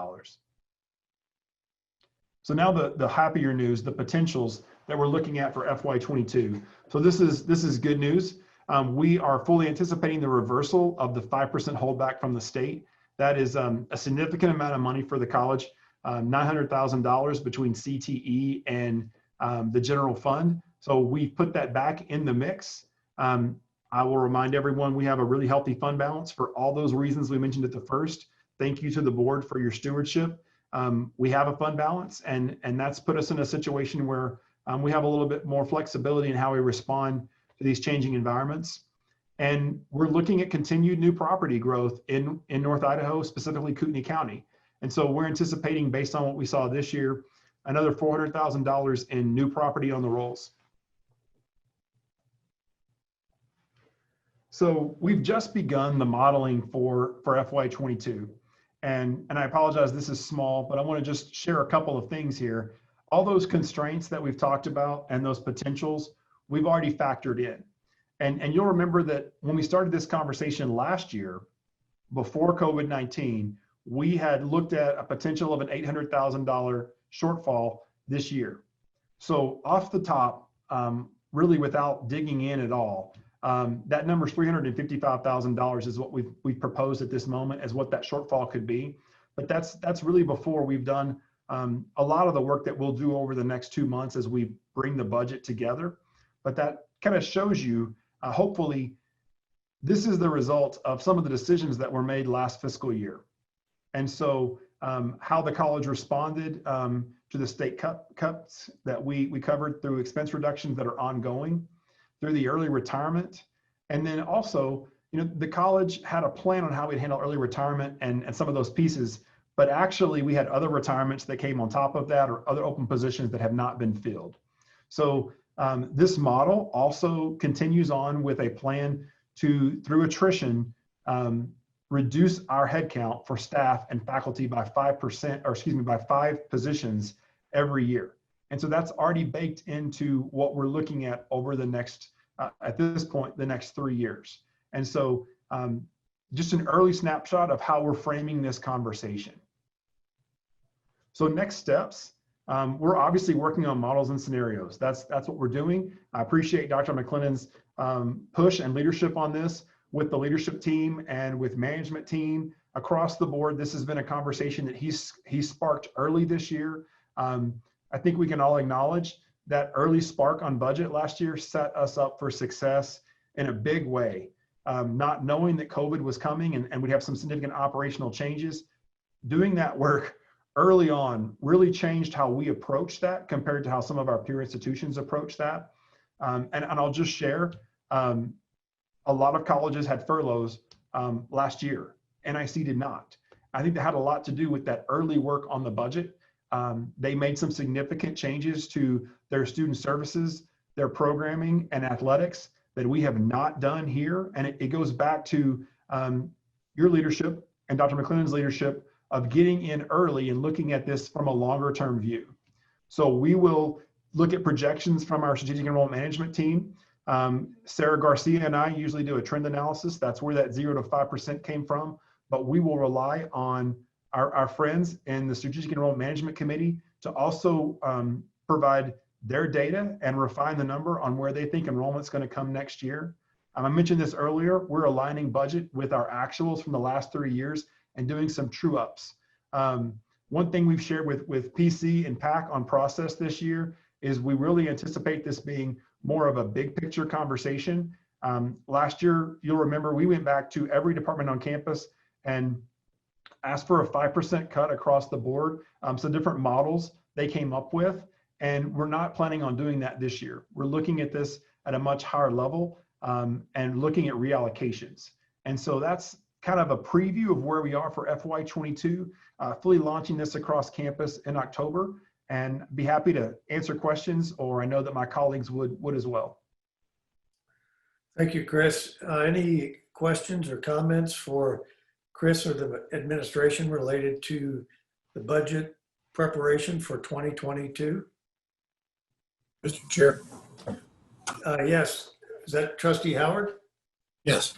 So now the happier news, the potentials that we're looking at for FY22. So this is good news. We are fully anticipating the reversal of the 5% holdback from the state. That is a significant amount of money for the college, $900,000 between CTE and the general fund. So we've put that back in the mix. I will remind everyone we have a really healthy fund balance for all those reasons we mentioned at the first. Thank you to the board for your stewardship. We have a fund balance, and that's put us in a situation where we have a little bit more flexibility in how we respond to these changing environments. And we're looking at continued new property growth in North Idaho, specifically Kootenai County. And so we're anticipating, based on what we saw this year, another $400,000 in new property on the rolls. So we've just begun the modeling for FY22. And I apologize, this is small, but I want to just share a couple of things here. All those constraints that we've talked about and those potentials, we've already factored in. And you'll remember that when we started this conversation last year, before COVID-19, we had looked at a potential of an $800,000 shortfall this year. So off the top, really without digging in at all, that number is $355,000 is what we've proposed at this moment as what that shortfall could be. But that's really before we've done a lot of the work that we'll do over the next 2 months as we bring the budget together. But that kind of shows you hopefully this is the result of some of the decisions that were made last fiscal year. And so how the college responded to the state cuts that we covered through expense reductions that are ongoing, through the early retirement. And then also, the college had a plan on how we'd handle early retirement and some of those pieces, but actually we had other retirements that came on top of that or other open positions that have not been filled. So this model also continues on with a plan to, through attrition, reduce our headcount for staff and faculty by 5%, or excuse me, by 5 positions every year. And so that's already baked into what we're looking at over the next, at this point, the next 3 years. And so just an early snapshot of how we're framing this conversation. So next steps, we're obviously working on models and scenarios. That's what we're doing. I appreciate Dr. McLennan's push and leadership on this with the leadership team and with management team across the board. This has been a conversation that he's sparked early this year. I think we can all acknowledge that early spark on budget last year set us up for success in a big way. Not knowing that COVID was coming and we'd have some significant operational changes, doing that work early on really changed how we approach that compared to how some of our peer institutions approach that. And I'll just share, a lot of colleges had furloughs last year. NIC did not. I think that had a lot to do with that early work on the budget. They made some significant changes to their student services, their programming and athletics that we have not done here. And it goes back to your leadership and Dr. McLennan's leadership of getting in early and looking at this from a longer term view. So we will look at projections from our strategic enrollment management team. Sarah Garcia and I usually do a trend analysis. That's where that 0 to 5% came from. But we will rely on our friends in the Strategic Enrollment Management Committee to also provide their data and refine the number on where they think enrollment's going to come next year. I mentioned this earlier. We're aligning budget with our actuals from the last 3 years and doing some true ups. One thing we've shared with PC and PAC on process this year is we really anticipate this being more of a big picture conversation. Last year, you'll remember we went back to every department on campus and asked for a 5% cut across the board. Some different models they came up with, and we're not planning on doing that this year. We're looking at this at a much higher level and looking at reallocations. And so that's kind of a preview of where we are for FY22, fully launching this across campus in October, and be happy to answer questions, or I know that my colleagues would as well. Thank you, Chris. Any questions or comments for Chris or the administration related to the budget preparation for 2022? Mr. Chair. Yes. Is that Trustee Howard? Yes.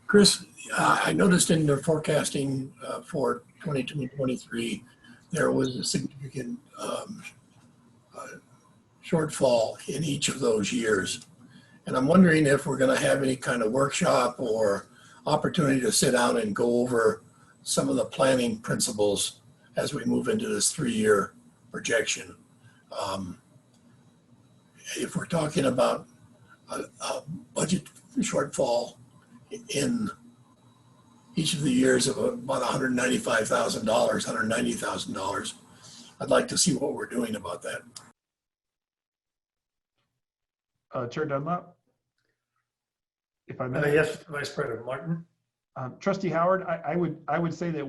Chris, I noticed in the forecasting for 2023, there was a significant shortfall in each of those years. And I'm wondering if we're going to have any kind of workshop or opportunity to sit down and go over some of the planning principles as we move into this 3-year projection. If we're talking about a budget shortfall in each of the years of about $195,000, $190,000, I'd like to see what we're doing about that. Chair Dunlap, if I may. Yes, Vice President Martin. Trustee Howard, I would say that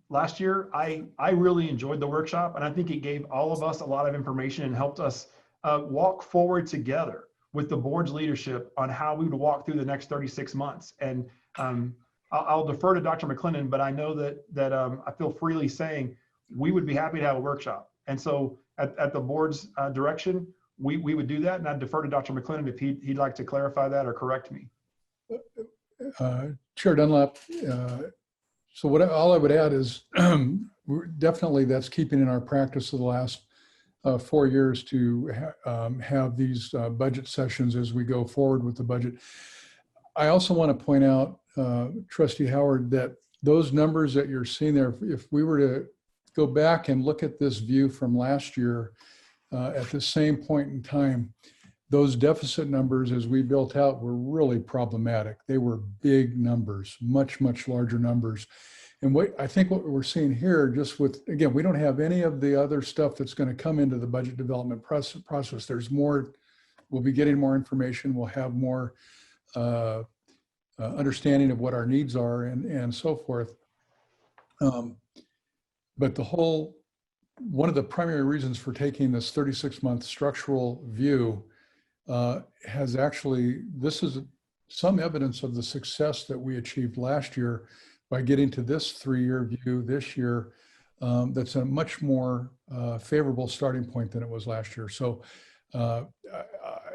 last year, I really enjoyed the workshop, and I think it gave all of us a lot of information and helped us walk forward together with the board's leadership on how we would walk through the next 36 months. And I'll defer to Dr. McLennan, but I know that I feel freely saying we would be happy to have a workshop. And so at the board's direction, we would do that, and I'd defer to Dr. McLennan if he'd like to clarify that or correct me. Chair Dunlap, so all I would add is definitely that's keeping in our practice of the last 4 years to have these budget sessions as we go forward with the budget. I also want to point out, Trustee Howard, that those numbers that you're seeing there, if we were to go back and look at this view from last year at the same point in time, those deficit numbers as we built out were really problematic. They were big numbers, much, much larger numbers. And I think what we're seeing here, just with, again, we don't have any of the other stuff that's going to come into the budget development process. There's more, we'll be getting more information. We'll have more understanding of what our needs are and so forth. But one of the primary reasons for taking this 36-month structural view has actually, this is some evidence of the success that we achieved last year by getting to this 3-year view this year. That's a much more favorable starting point than it was last year. So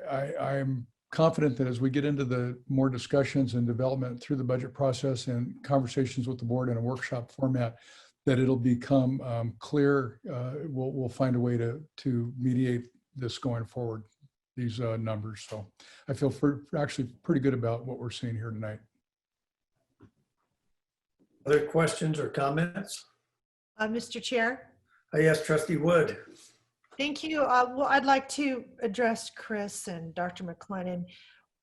I'm confident that as we get into the more discussions and development through the budget process and conversations with the board in a workshop format, that it'll become clear. We'll find a way to mediate this going forward, these numbers. So I feel actually pretty good about what we're seeing here tonight. Other questions or comments? Mr. Chair? Yes, Trustee Wood. Thank you. Well, I'd like to address Chris and Dr. McLennan.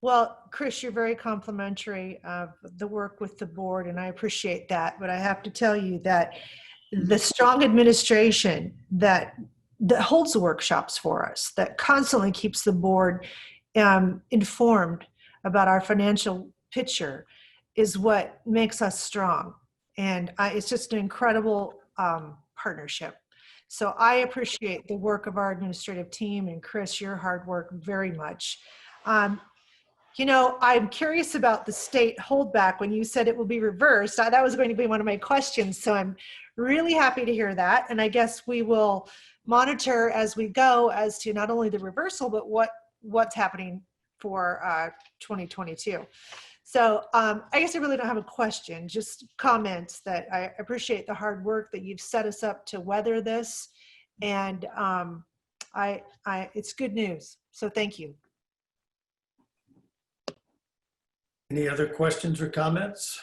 Well, Chris, you're very complimentary of the work with the board, and I appreciate that. But I have to tell you that the strong administration that holds the workshops for us, that constantly keeps the board informed about our financial picture, is what makes us strong. And it's just an incredible partnership. So I appreciate the work of our administrative team, and Chris, your hard work very much. You know, I'm curious about the state holdback. When you said it will be reversed, that was going to be one of my questions. So I'm really happy to hear that. And I guess we will monitor as we go as to not only the reversal, but what's happening for 2022. So I guess I really don't have a question, just comments that I appreciate the hard work that you've set us up to weather this. And it's good news. So thank you. Any other questions or comments?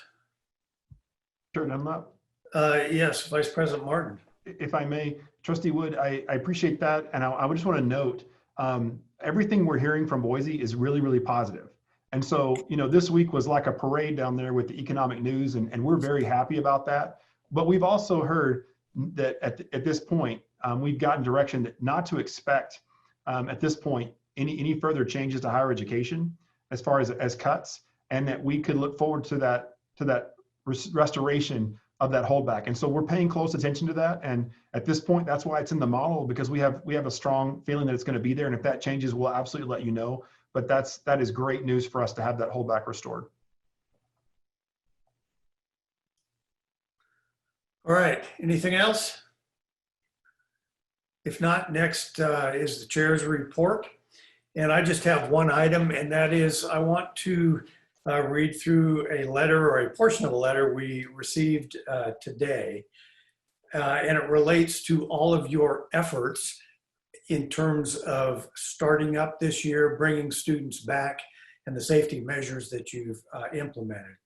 Sure, I'm up. Yes, Vice President Martin. If I may, Trustee Wood, I appreciate that. And I would just want to note, everything we're hearing from Boise is really, really positive. And so, you know, this week was like a parade down there with the economic news, and we're very happy about that. But we've also heard that at this point, we've gotten direction that not to expect at this point any further changes to higher education as far as cuts, and that we could look forward to that restoration of that holdback. And so we're paying close attention to that. And at this point, that's why it's in the model, because we have a strong feeling that it's going to be there. And if that changes, we'll absolutely let you know. But that is great news for us to have that holdback restored. All right, anything else? If not, next is the chair's report. And I just have one item, and that is I want to read through a letter, or a portion of a letter we received today. And it relates to all of your efforts in terms of starting up this year, bringing students back, and the safety measures that you've implemented.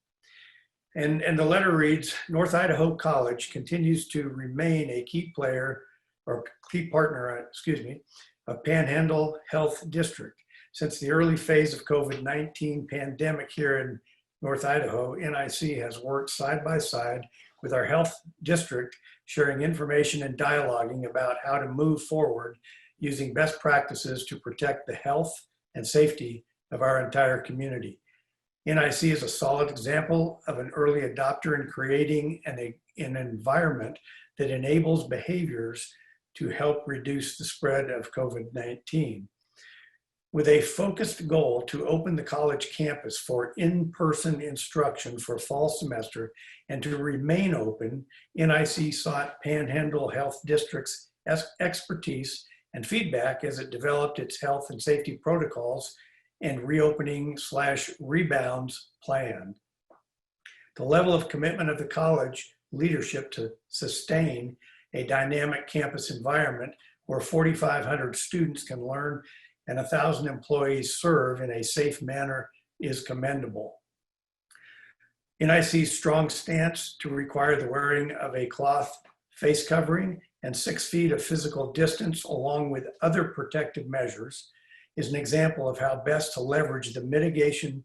And the letter reads, North Idaho College continues to remain a key player, or key partner, of Panhandle Health District. Since the early phase of COVID-19 pandemic here in North Idaho, NIC has worked side by side with our health district, sharing information and dialoguing about how to move forward using best practices to protect the health and safety of our entire community. NIC is a solid example of an early adopter in creating an environment that enables behaviors to help reduce the spread of COVID-19. With a focused goal to open the college campus for in-person instruction for fall semester and to remain open, NIC sought Panhandle Health District's expertise and feedback as it developed its health and safety protocols and reopening/rebounds plan. The level of commitment of the college leadership to sustain a dynamic campus environment where 4,500 students can learn and 1,000 employees serve in a safe manner is commendable. NIC's strong stance to require the wearing of a cloth face covering and 6 feet of physical distance, along with other protective measures, is an example of how best to leverage the mitigation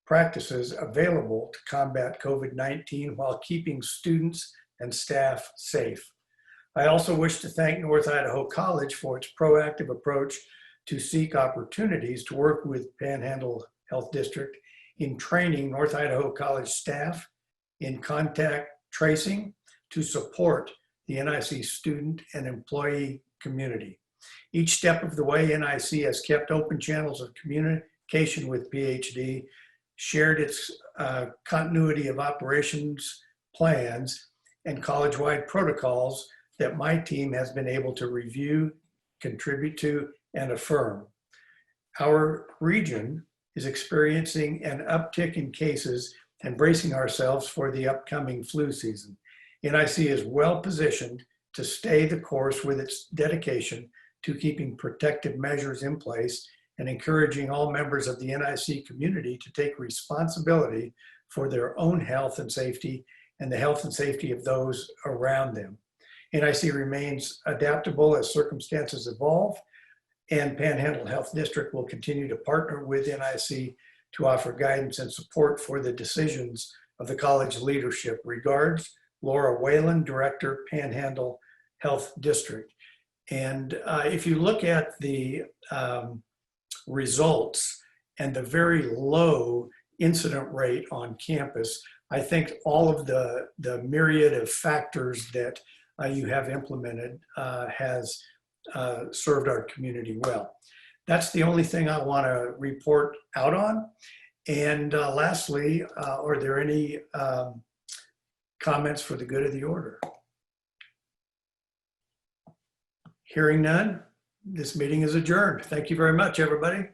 practices available to combat COVID-19 while keeping students and staff safe. I also wish to thank North Idaho College for its proactive approach to seek opportunities to work with Panhandle Health District in training North Idaho College staff in contact tracing to support the NIC student and employee community. Each step of the way, NIC has kept open channels of communication with PhD, shared its continuity of operations plans and college-wide protocols that my team has been able to review, contribute to, and affirm. Our region is experiencing an uptick in cases and bracing ourselves for the upcoming flu season. NIC is well positioned to stay the course with its dedication to keeping protective measures in place and encouraging all members of the NIC community to take responsibility for their own health and safety and the health and safety of those around them. NIC remains adaptable as circumstances evolve, and Panhandle Health District will continue to partner with NIC to offer guidance and support for the decisions of the college leadership. Regards, Laura Whalen, Director, Panhandle Health District. And if you look at the results and the very low incident rate on campus, I think all of the myriad of factors that you have implemented has served our community well. That's the only thing I want to report out on. And lastly, are there any comments for the good of the order? Hearing none, this meeting is adjourned. Thank you very much, everybody.